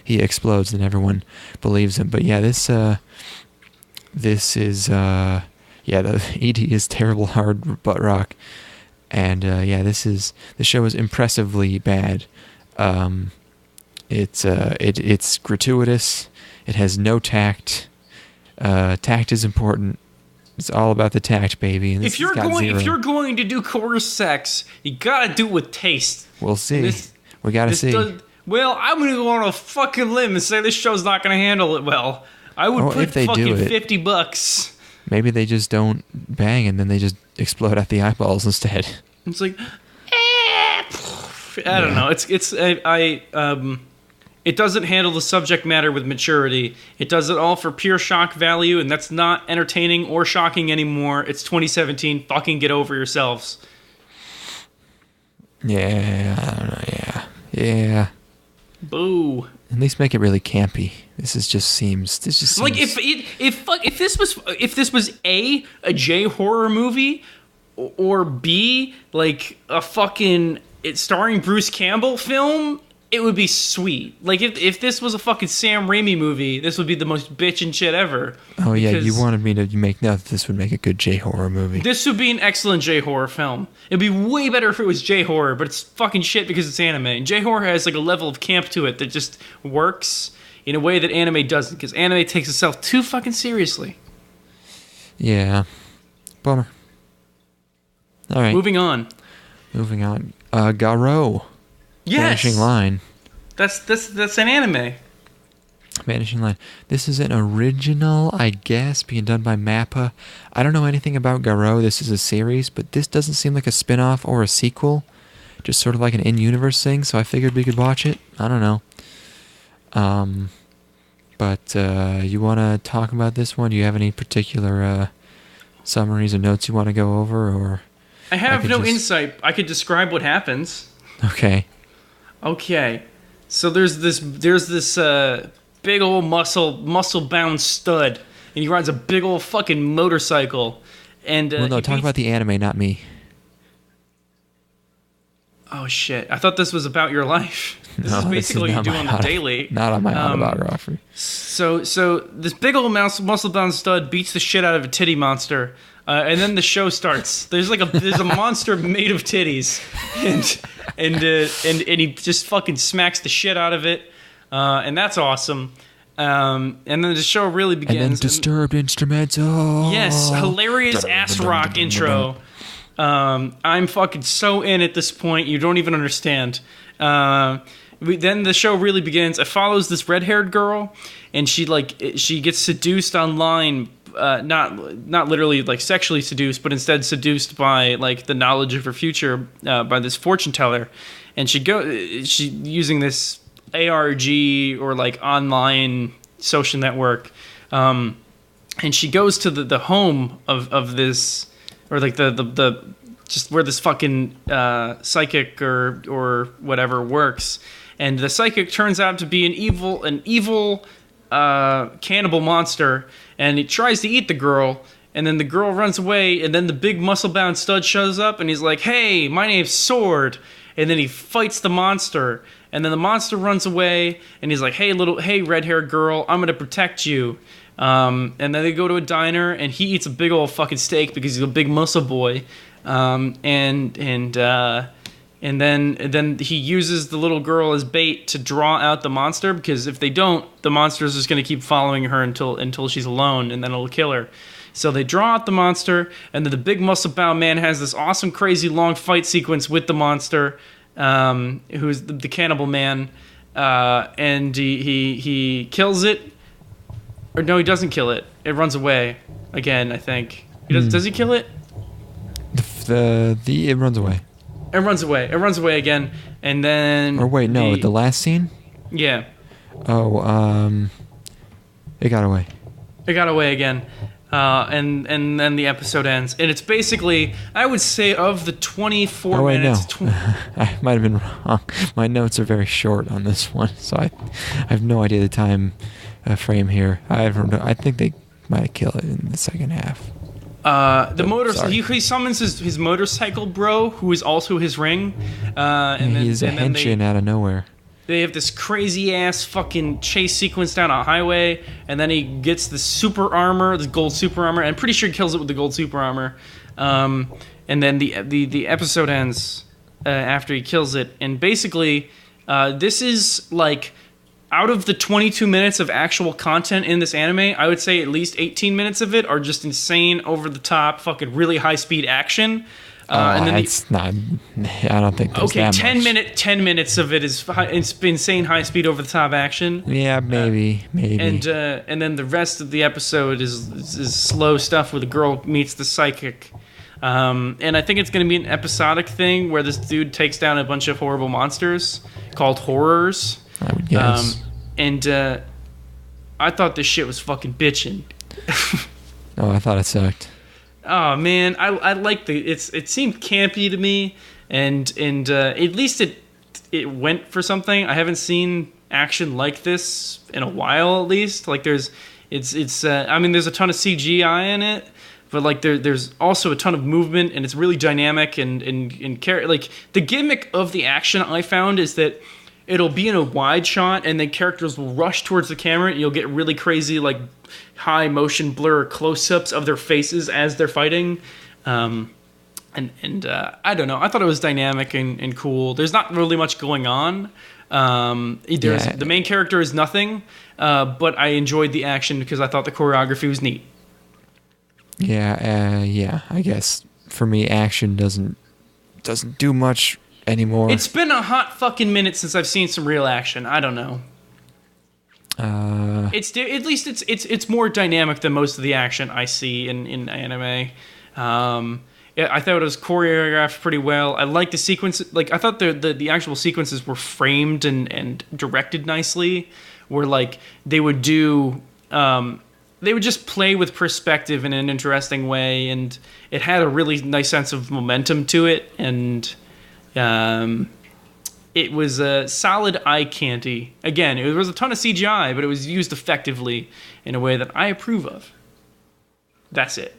explodes and everyone believes him. But yeah, this is the ED is terrible hard butt rock, and the show is impressively bad. It's gratuitous. It has no tact. Tact is important. It's all about the tact, baby. And if you're going to do coerced sex, you gotta do it with taste. We'll see. We gotta see. I'm gonna go on a fucking limb and say this show's not gonna handle it well. I would put fucking $50. Maybe they just don't bang and then they just explode out the eyeballs instead. It's like, I don't know. It doesn't handle the subject matter with maturity. It does it all for pure shock value, and that's not entertaining or shocking anymore. It's 2017. Fucking get over yourselves. Yeah, I don't know. Yeah. Boo. At least make it really campy. This just seems like if this was a J horror movie, or B like a fucking starring Bruce Campbell film. It would be sweet. Like, if this was a fucking Sam Raimi movie, this would be the most bitchin' shit ever. Oh, yeah, you wanted me to make that this would make a good J-horror movie. This would be an excellent J-horror film. It'd be way better if it was J-horror, but it's fucking shit because it's anime. And J-horror has, like, a level of camp to it that just works in a way that anime doesn't, because anime takes itself too fucking seriously. Yeah. Bummer. All right. Moving on. GARO. Yes. Vanishing Line. That's an anime. Vanishing Line. This is an original, I guess, being done by Mappa. I don't know anything about GARO. This is a series, but this doesn't seem like a spin-off or a sequel. Just sort of like an in-universe thing, so I figured we could watch it. I don't know. But you want to talk about this one? Do you have any particular summaries or notes you want to go over? Or I have no insight. I could describe what happens. Okay. So there's this big old muscle-bound stud, and he rides a big old fucking motorcycle. And well, no, talk about the anime, not me. Oh shit! I thought this was about your life. This is basically what you do on the daily. Not on my autobiography. So this big old muscle-bound stud beats the shit out of a titty monster, and then the show starts. There's a monster made of titties, and he just fucking smacks the shit out of it, and that's awesome. And then the show really begins. And then disturbed instrumental. Yes, hilarious ass rock intro. I'm fucking so in at this point, you don't even understand. Then the show really begins. It follows this red-haired girl, and she gets seduced online, not literally like sexually seduced, but instead seduced by like the knowledge of her future by this fortune teller, and she using this ARG or like online social network, and she goes to the home of this. Or like the just where this fucking psychic or whatever works, and the psychic turns out to be an evil cannibal monster, and he tries to eat the girl, and then the girl runs away, and then the big muscle-bound stud shows up, and he's like, "Hey, my name's Sword," and then he fights the monster, and then the monster runs away, and he's like, "Hey, red-haired girl, I'm gonna protect you." And then they go to a diner, and he eats a big old fucking steak because he's a big muscle boy. And then he uses the little girl as bait to draw out the monster, because if they don't, the monster is just going to keep following her until she's alone, and then it'll kill her. So they draw out the monster, and then the big muscle-bound man has this awesome, crazy, long fight sequence with the monster, who's the cannibal man, and he kills it. Or no, he doesn't kill it. It runs away again, I think. Does he kill it? It runs away. It runs away. It runs away again, and then. Or wait, no, the last scene. Yeah. Oh, it got away. It got away again, and then the episode ends, and it's basically, I would say, of the 24 minutes. No. I might have been wrong. My notes are very short on this one, so I have no idea the time frame here. I don't know. I think they might kill it in the second half. He summons his motorcycle bro, who is also his ring. He's a henchman out of nowhere. They have this crazy ass fucking chase sequence down a highway, and then he gets the super armor, the gold super armor, and I'm pretty sure he kills it with the gold super armor. And then the episode ends after he kills it, and basically this is like, out of the 22 minutes of actual content in this anime, I would say at least 18 minutes of it are just insane, over-the-top, fucking really high-speed action. I don't think there's that much. 10 minutes of it is insane high-speed, over-the-top action. Yeah, maybe. And then the rest of the episode is slow stuff where the girl meets the psychic. And I think it's going to be an episodic thing where this dude takes down a bunch of horrible monsters called horrors. I would guess. I thought this shit was fucking bitchin'. Oh, I thought it sucked. Oh man, I like it seemed campy to me, and at least it went for something. I haven't seen action like this in a while, at least. Like there's a ton of CGI in it, but like there's also a ton of movement, and it's really dynamic and like the gimmick of the action I found is that it'll be in a wide shot, and then characters will rush towards the camera, and you'll get really crazy, like, high motion blur close-ups of their faces as they're fighting. I don't know. I thought it was dynamic and cool. There's not really much going on. The main character is nothing, but I enjoyed the action because I thought the choreography was neat. Yeah. I guess for me, action doesn't do much anymore. It's been a hot fucking minute since I've seen some real action. I don't know. At least it's more dynamic than most of the action I see in anime. Yeah, I thought it was choreographed pretty well. I liked the sequence. Like I thought the actual sequences were framed and directed nicely. Where like they would just play with perspective in an interesting way, and it had a really nice sense of momentum to it, and it was a solid eye candy. Again, it was a ton of CGI, but it was used effectively in a way that I approve of. That's it.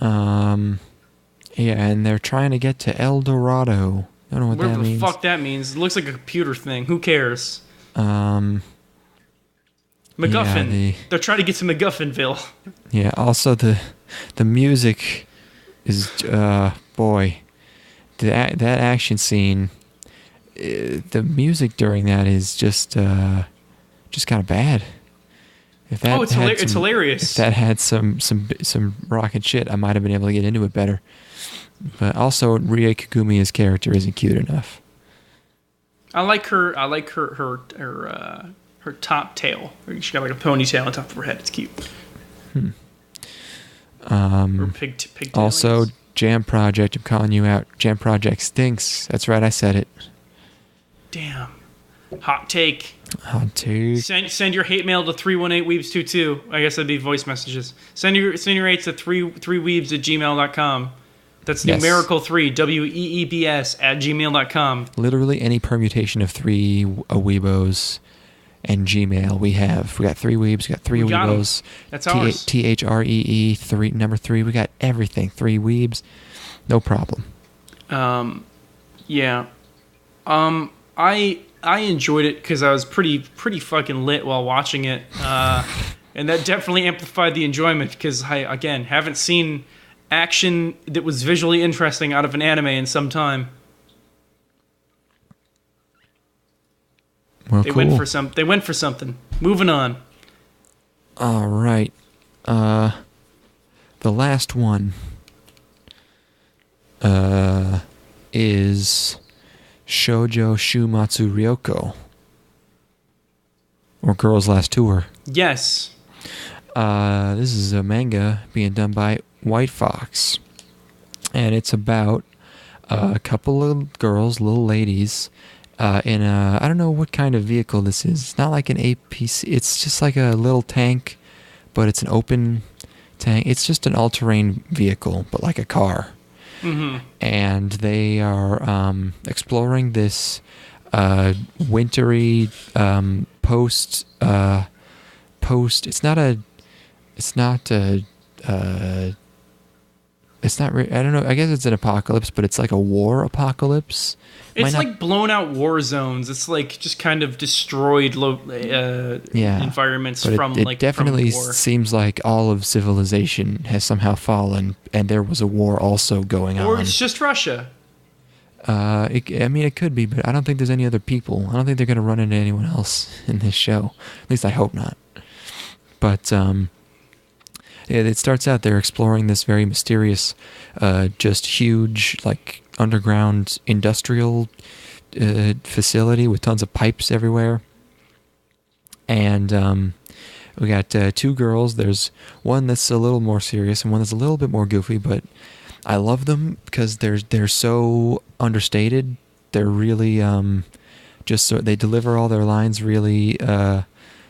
Yeah, and they're trying to get to El Dorado. I don't know what that means. Whatever the fuck that means. It looks like a computer thing. Who cares? MacGuffin. Yeah, They're trying to get to MacGuffinville. Yeah, also the music is, boy, that action scene, the music during that is just kind of bad. If that it's hilarious. If that had some rocket shit, I might have been able to get into it better. But also, Rie Kagumi's character isn't cute enough. I like her top tail. She got like a ponytail on top of her head. It's cute. Or pigtail. Also, Jam Project. I'm calling you out. Jam Project stinks. That's right. I said it. Damn. Hot take. Hot take. Send your hate mail to 318weebs22. I guess that'd be voice messages. Send your hates to 3weebs@gmail.com. That's numerical 3, WEEBS @gmail.com. Literally any permutation of 3 Weebos and Gmail we have. We got 3 Weebs, we got 3 Weebos. That's ours. THREE, 3, we got everything. 3 Weebs, no problem. Yeah. I enjoyed it because I was pretty fucking lit while watching it. And that definitely amplified the enjoyment because I, again, haven't seen action that was visually interesting out of an anime in some time. Well, They cool. went for something. Moving on. All right. The last one is Shoujo Shuumatsu Ryokou, or Girl's Last Tour. Yes. This is a manga being done by White Fox, and it's about a couple of girls, little ladies, in a, I don't know what kind of vehicle this is. It's not like an APC. It's just like a little tank, but it's an open tank. It's just an all-terrain vehicle, but like a car. Mm-hmm. And they are exploring this wintry post. It's not. I don't know. I guess it's an apocalypse, but it's like a war apocalypse. It's like blown out war zones. It's like just kind of destroyed environments but from it like definitely from war. Seems like all of civilization has somehow fallen, and there was a war also going on. Or it's just Russia. It could be, but I don't think there's any other people. I don't think they're going to run into anyone else in this show. At least I hope not. But it starts out they're exploring this very mysterious, just huge, like underground industrial facility with tons of pipes everywhere. And we got 2 girls. There's one that's a little more serious and one that's a little bit more goofy, but I love them because they're so understated. They're really they deliver all their lines really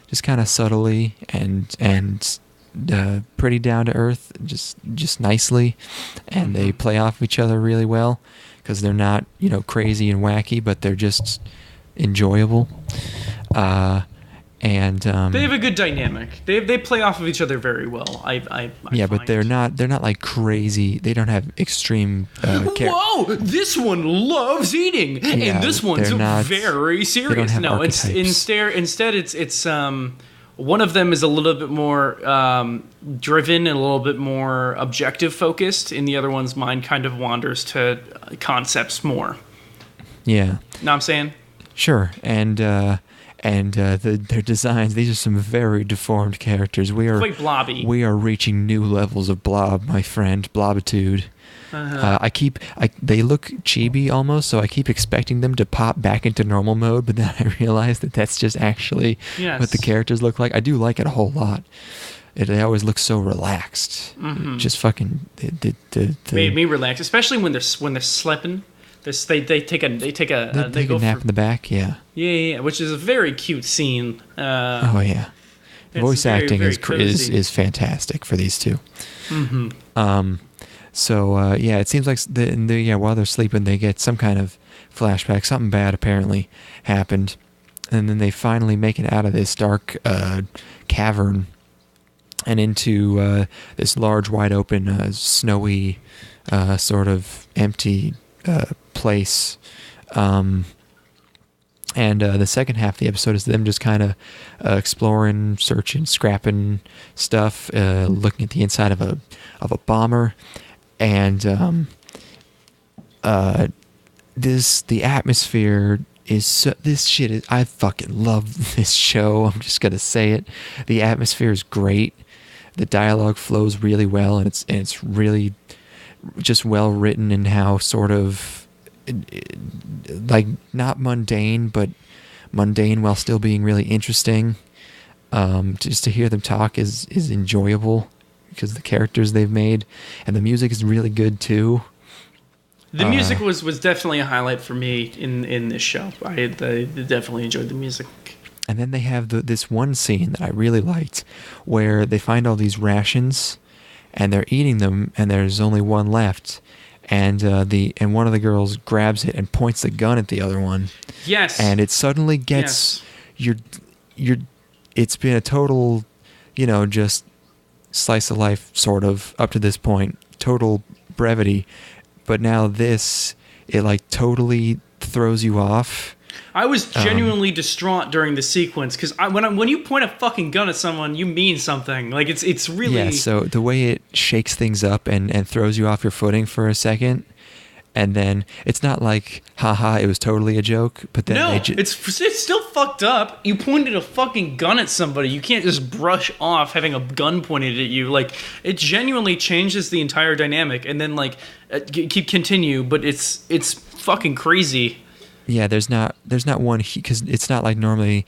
just kind of subtly and pretty down to earth, just nicely, and they play off each other really well because they're not crazy and wacky, but they're just enjoyable. And they have a good dynamic. They play off of each other very well. I yeah, find. but they're not like crazy. They don't have extreme. Whoa! This one loves eating, yeah, and this one's very serious. They don't have No, archetypes. instead it's one of them is a little bit more driven and a little bit more objective focused, and the other one's mind kind of wanders to concepts more. Yeah. Know what I'm saying? Sure, and and their designs. These are some very deformed characters. Quite blobby. We are reaching new levels of blob, my friend. Blobitude. They look chibi almost, so I keep expecting them to pop back into normal mode, but then I realize that that's just actually what the characters look like. I do like it a whole lot. They always look so relaxed. Just fucking made me relax, especially when they're slipping. They take a nap in the back. Yeah, which is a very cute scene. Voice acting is fantastic for these two. So it seems like while they're sleeping, they get some kind of flashback. Something bad apparently happened, and then they finally make it out of this dark cavern and into this large, wide open, snowy, sort of empty place. And the second half of the episode is them just kind of exploring, searching, scrapping stuff, looking at the inside of a bomber. And the atmosphere is I fucking love this show. I'm just gonna say it. The atmosphere is great. The dialogue flows really well, and it's really just well written, and how sort of like not mundane, but mundane while still being really interesting. Just to hear them talk is enjoyable, because the characters they've made, and the music is really good too. The music was definitely a highlight for me in this show. I definitely enjoyed the music. And then they have this one scene that I really liked, where they find all these rations, and they're eating them, and there's only one left, and one of the girls grabs it and points the gun at the other one. Yes. And it suddenly gets it's been a total, just slice of life sort of up to this point, total brevity, but now it like totally throws you off. I was genuinely distraught during the sequence, because when you point a fucking gun at someone, you mean something. Like it's really So the way it shakes things up and throws you off your footing for a second, and then it's not like haha, it was totally a joke, but then it's still fucked up. You pointed a fucking gun at somebody. You can't just brush off having a gun pointed at you. Like, it genuinely changes the entire dynamic, and then continue, but it's fucking crazy. Yeah, there's not one, because it's not like they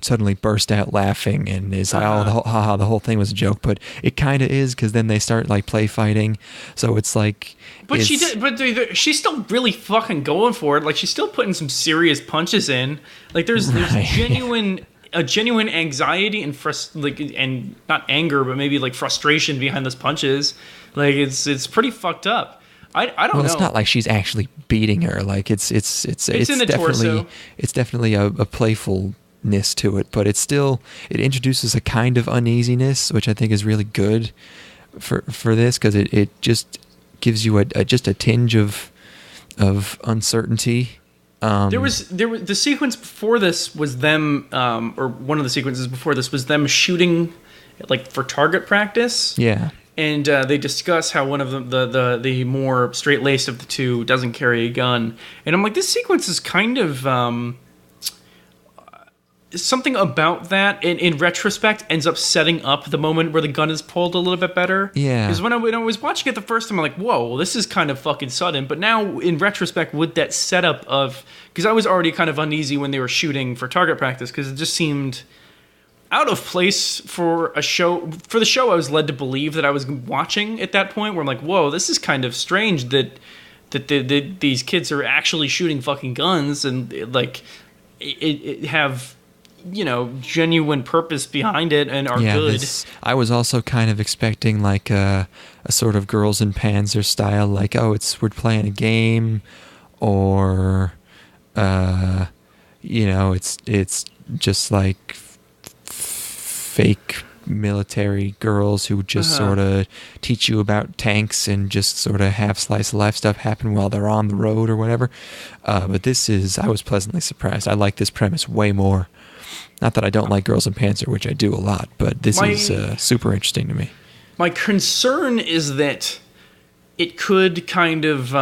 suddenly burst out laughing and it's like, the whole thing was a joke, but it kind of is, because then they start like play fighting, so it's like. But she's still really fucking going for it. Like, she's still putting some serious punches in. Like, there's genuine anxiety and not anger, but maybe like frustration behind those punches. Like, it's pretty fucked up. I don't know. Well, it's not like she's actually beating her. Like, it's in the definitely torso. It's definitely a playfulness to it, but it introduces a kind of uneasiness, which I think is really good for this, because it just gives you just a tinge of uncertainty. The sequence before this was them, or one of the sequences before this was them shooting, like, for target practice. Yeah. And they discuss how one of them, the more straight-laced of the two, doesn't carry a gun. And I'm like, this sequence is kind of something about that, in retrospect, ends up setting up the moment where the gun is pulled a little bit better. Yeah. Because when I was watching it the first time, I'm like, whoa, well, this is kind of fucking sudden. But now, in retrospect, with that setup of... Because I was already kind of uneasy when they were shooting for target practice, because it just seemed out of place for a show. For the show, I was led to believe that I was watching at that point, where I'm like, whoa, this is kind of strange that these kids are actually shooting fucking guns, and it have, genuine purpose behind it and are good. I was also kind of expecting like a sort of Girls in Panzer style, like, we're playing a game, or it's just like fake military girls who just sort of teach you about tanks and just sort of have slice of life stuff happen while they're on the road or whatever. But I was pleasantly surprised. I like this premise way more. Not that I don't like Girls in Panzer, which I do a lot, but this is super interesting to me. My concern is that it could kind of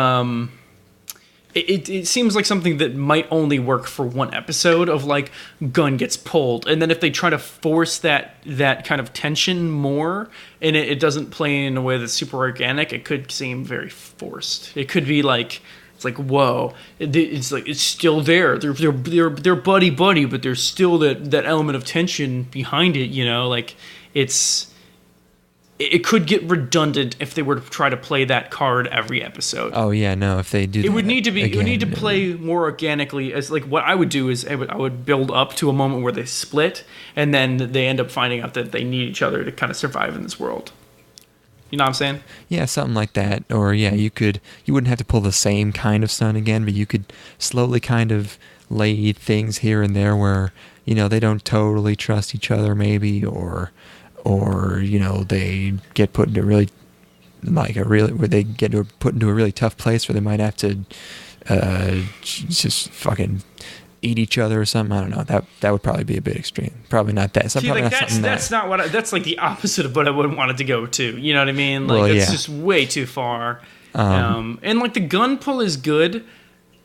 it seems like something that might only work for one episode of like gun gets pulled, and then if they try to force that kind of tension more, and it doesn't play in a way that's super organic, it could seem very forced. It could be like it's like whoa, it's like it's still there. They're buddy, but there's still that element of tension behind it. You know, like it could get redundant if they were to try to play that card every episode. Oh yeah, no. If they do, it would need to be. Again, it would need to play more organically. As like what I would do is I would build up to a moment where they split, and then they end up finding out that they need each other to kind of survive in this world. You know what I'm saying? Yeah, something like that. Or yeah, you wouldn't have to pull the same kind of stunt again, but you could slowly kind of lay things here and there where they don't totally trust each other, maybe, or they get put into where they get put into a really tough place where they might have to just fucking eat each other or something. I don't know. That would probably be a bit extreme. Probably not that. See, like that's not what that's like the opposite of what I would want it to go to. You know what I mean? Like well, it's just way too far. And like the gun pull is good.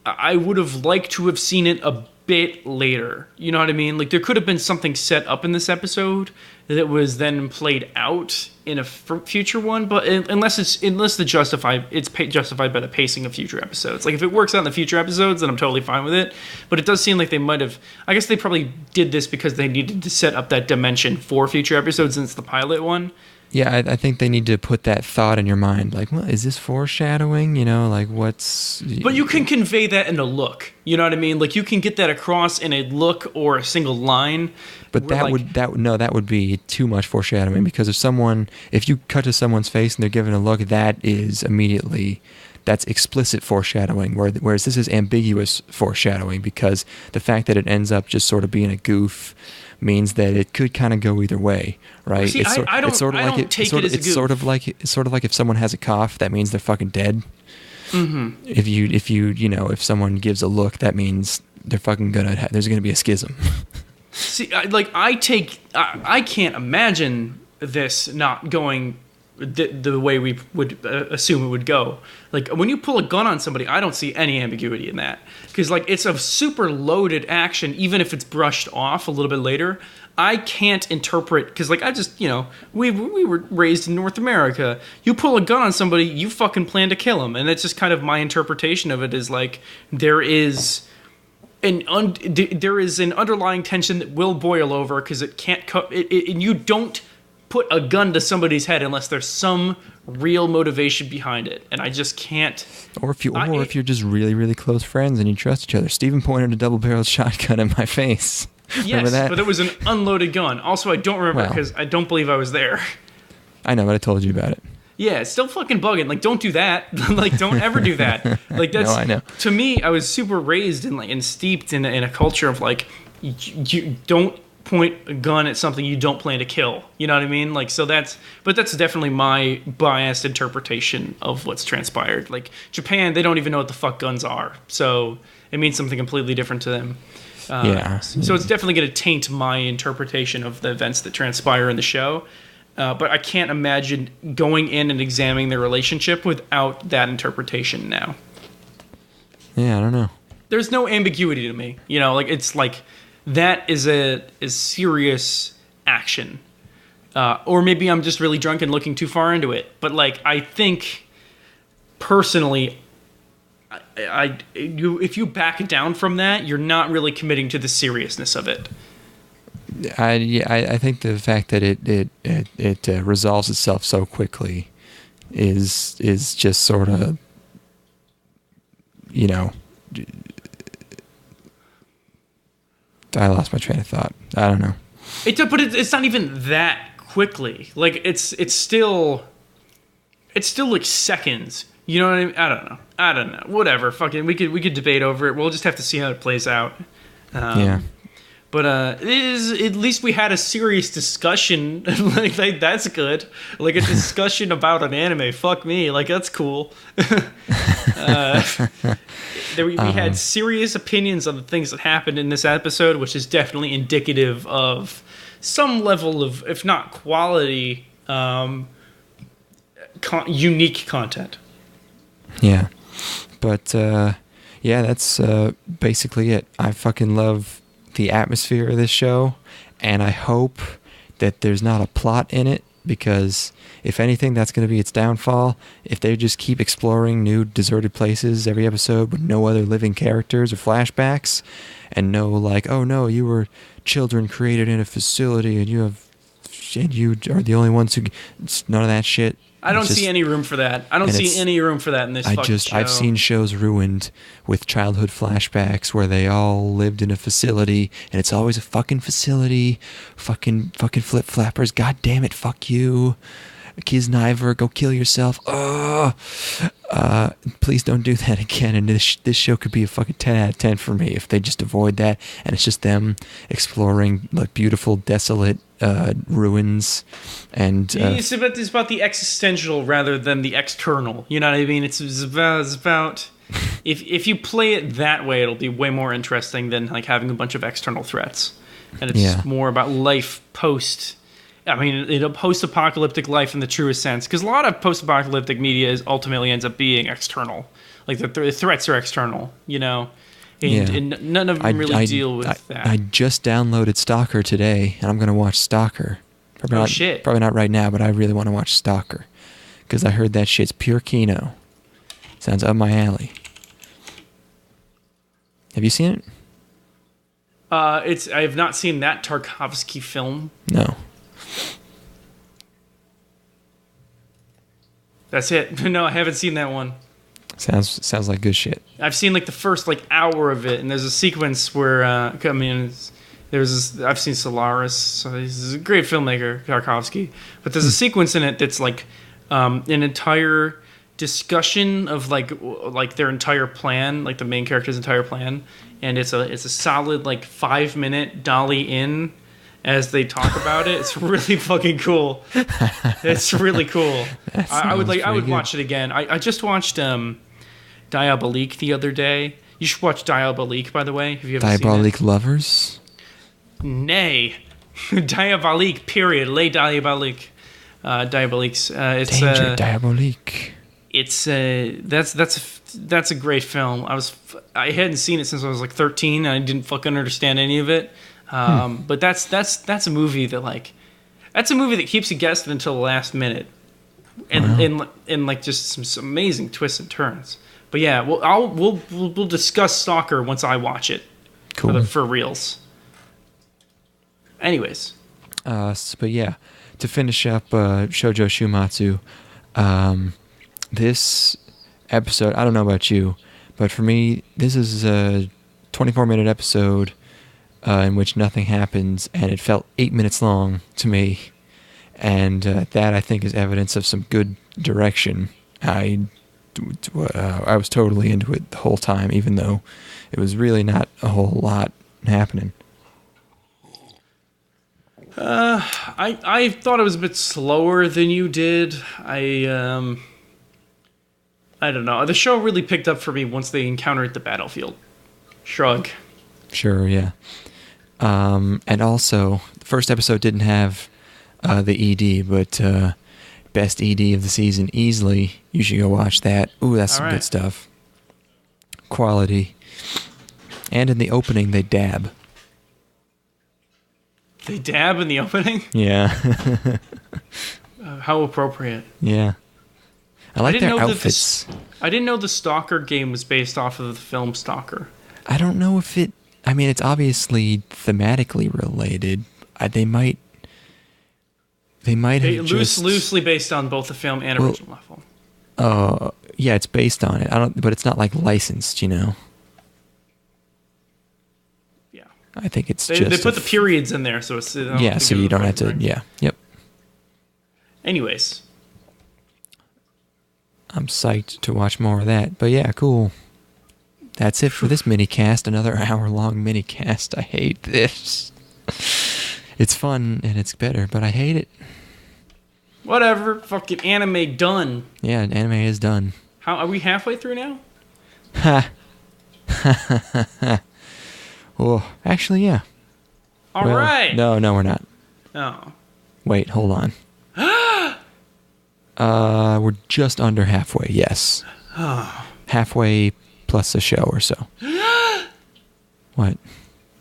I would have liked to have seen it a bit later. You know what I mean? Like there could have been something set up in this episode that was then played out in a future one, but unless it's justified by the pacing of future episodes. Like if it works out in the future episodes, then I'm totally fine with it. But it does seem like they might have. I guess they probably did this because they needed to set up that dimension for future episodes since the pilot one. Yeah, I think they need to put that thought in your mind. Like, well, is this foreshadowing? Like what's... But you can convey that in a look. You know what I mean? Like you can get that across in a look or a single line. But that would be too much foreshadowing, because if you cut to someone's face and they're given a look, that's explicit foreshadowing, whereas this is ambiguous foreshadowing, because the fact that it ends up just sort of being a goof means that it could kind of go either way, right? See, I don't take it as a goof. It's sort of like if someone has a cough, that means they're fucking dead. Mm-hmm. If someone gives a look, that means they're fucking there's gonna be a schism. See, I can't imagine this not going the way we would assume it would go. Like when you pull a gun on somebody, I don't see any ambiguity in that, because like it's a super loaded action, even if it's brushed off a little bit later. I can't interpret, because like I just we were raised in North America. You pull a gun on somebody, you fucking plan to kill them, and that's just kind of my interpretation of it. Is like there is an underlying tension that will boil over, because it can't and you don't put a gun to somebody's head unless there's some real motivation behind it, and I just can't. Or if you're just really, really close friends and you trust each other. Steven pointed a double-barreled shotgun in my face. Yes, but it was an unloaded gun. Also, I don't remember because I don't believe I was there. I know, but I told you about it. Yeah, it's still fucking bugging. Like, don't do that. Like, don't ever do that. Like, that's... No, I know. To me, I was super raised and steeped in a culture of, like, you don't point a gun at something you don't plan to kill. You know what I mean? Like, so that's definitely my biased interpretation of what's transpired. Like, Japan, they don't even know what the fuck guns are. So it means something completely different to them. So it's definitely going to taint my interpretation of the events that transpire in the show. But I can't imagine going in and examining their relationship without that interpretation now. Yeah, I don't know. There's no ambiguity to me. Like, it's like, that is a serious action. Or maybe I'm just really drunk and looking too far into it. But, like, I think, personally, if you back down from that, you're not really committing to the seriousness of it. I think the fact that it resolves itself so quickly is just sort of, I lost my train of thought. I don't know. But it's not even that quickly. Like it's still like seconds. You know what I mean? I don't know. Whatever. Fucking we could debate over it. We'll just have to see how it plays out. Yeah. But at least we had a serious discussion. like that's good. Like a discussion about an anime. Fuck me. Like that's cool. We had serious opinions on the things that happened in this episode, which is definitely indicative of some level of, if not quality, unique content. Yeah. But Yeah, that's basically it. I fucking love the atmosphere of this show, and I hope that there's not a plot in it, because if anything, that's going to be its downfall. If they just keep exploring new deserted places every episode with no other living characters or flashbacks, and no like, oh no, you were children created in a facility and you are the only ones who... None of that shit. I don't see any room for that. I don't see any room for that in this fucking show. I've seen shows ruined with childhood flashbacks where they all lived in a facility, and it's always a fucking facility. Fucking flip-flappers. God damn it, fuck you. Kisniver, go kill yourself. Please don't do that again. And this show could be a fucking 10 out of 10 for me if they just avoid that, and it's just them exploring like beautiful, desolate ruins. And it's about the existential rather than the external. You know what I mean? It's about if you play it that way, it'll be way more interesting than like having a bunch of external threats. And it's more about life post. I mean, a post-apocalyptic life in the truest sense, because a lot of post-apocalyptic media ultimately ends up being external. Like the threats are external, you know, and none of them really deal with that. I just downloaded Stalker today, and I'm going to watch Stalker. Probably not right now, but I really want to watch Stalker, because I heard that shit's pure kino. Sounds up my alley. Have you seen it? I have not seen that Tarkovsky film. No. That's it. No, I haven't seen that one. Sounds like good shit. I've seen like the first like hour of it, and there's a sequence where I've seen Solaris. So he's a great filmmaker, Tarkovsky. But there's a sequence in it that's like an entire discussion of like their entire plan, like the main character's entire plan, and it's a solid like 5-minute dolly in as they talk about it. It's really fucking cool. It's really cool. I would watch it again. I just watched Diabolique the other day. You should watch Diabolique, by the way. Have you ever seen it? Diabolique lovers? Nay. Diabolique, period. Les Diabolique. Diaboliques. It's Danger Diabolique. It's that's a great film. I hadn't seen it since I was like 13, and I didn't fucking understand any of it. But that's a movie that keeps you guessing until the last minute, and like just some amazing twists and turns. But yeah, we'll discuss Stalker once I watch it. Cool. For reals. Anyways, but yeah, to finish up Shoujo Shuumatsu, this episode, I don't know about you, but for me, this is a 24-minute episode in which nothing happens, and it felt 8 minutes long to me, and that I think is evidence of some good direction. I was totally into it the whole time, even though it was really not a whole lot happening. I thought it was a bit slower than you did. I don't know. The show really picked up for me once they encountered the battlefield. Shrug. Sure, yeah. And also, the first episode didn't have the ED, but best ED of the season easily. You should go watch that. Ooh, that's some good stuff. Quality. And in the opening, they dab. They dab in the opening? Yeah. How appropriate. Yeah. I like their outfits. I didn't know the Stalker game was based off of the film Stalker. I don't know if it... I mean, it's obviously thematically related. They might have loosely based on both the film and original film. Yeah, it's based on it. But it's not like licensed, you know. Yeah, I think it's they put the periods in there, so it's so you don't have to. Right. Yeah, yep. Anyways, I'm psyched to watch more of that. But yeah, cool. That's it for this mini-cast. Another hour-long mini-cast. I hate this. It's fun, and it's better, but I hate it. Whatever. Fucking anime done. Yeah, anime is done. How are we halfway through now? Ha. Oh, actually, yeah. All right. No, we're not. Oh. Wait, hold on. We're just under halfway, yes. Halfway + plus a show or so. What?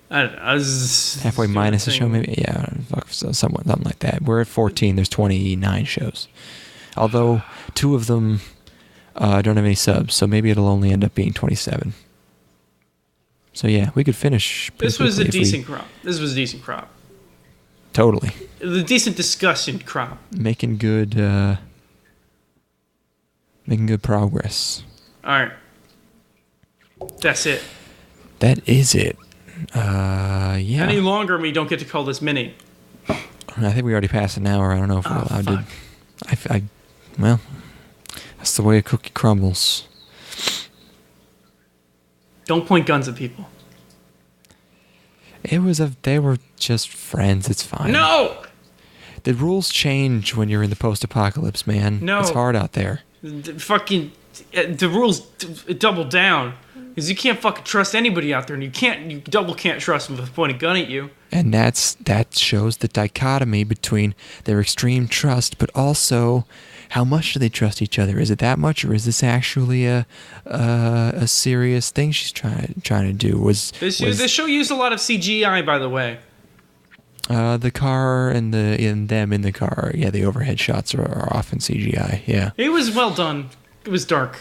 I don't know. I was Halfway minus a show, maybe? Yeah, something like that. We're at 14. There's 29 shows. Although 2 of them don't have any subs, so maybe it'll only end up being 27. So yeah, we could finish. This was a decent crop. This was a decent crop. Totally. It was a decent discussion crop. Making good progress. All right. That's it. That is it. Yeah. Any longer, we don't get to call this mini. I think we already passed an hour. I don't know if we're allowed fuck. to. Well, that's the way a cookie crumbles. Don't point guns at people. They were just friends. It's fine. No! The rules change when you're in the post-apocalypse, man. No. It's hard out there. The rules double down. Because you can't fucking trust anybody out there, and you double can't trust them with a pointed gun at you. And that shows the dichotomy between their extreme trust, but also how much do they trust each other? Is it that much, or is this actually a serious thing she's trying to do? This show used a lot of CGI, by the way. The car and them in the car, yeah, the overhead shots are often CGI. Yeah, it was well done. It was dark.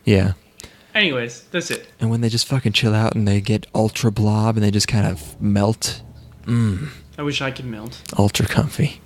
Yeah. Anyways, that's it. And when they just fucking chill out and they get ultra blob and they just kind of melt. I wish I could melt. Ultra comfy.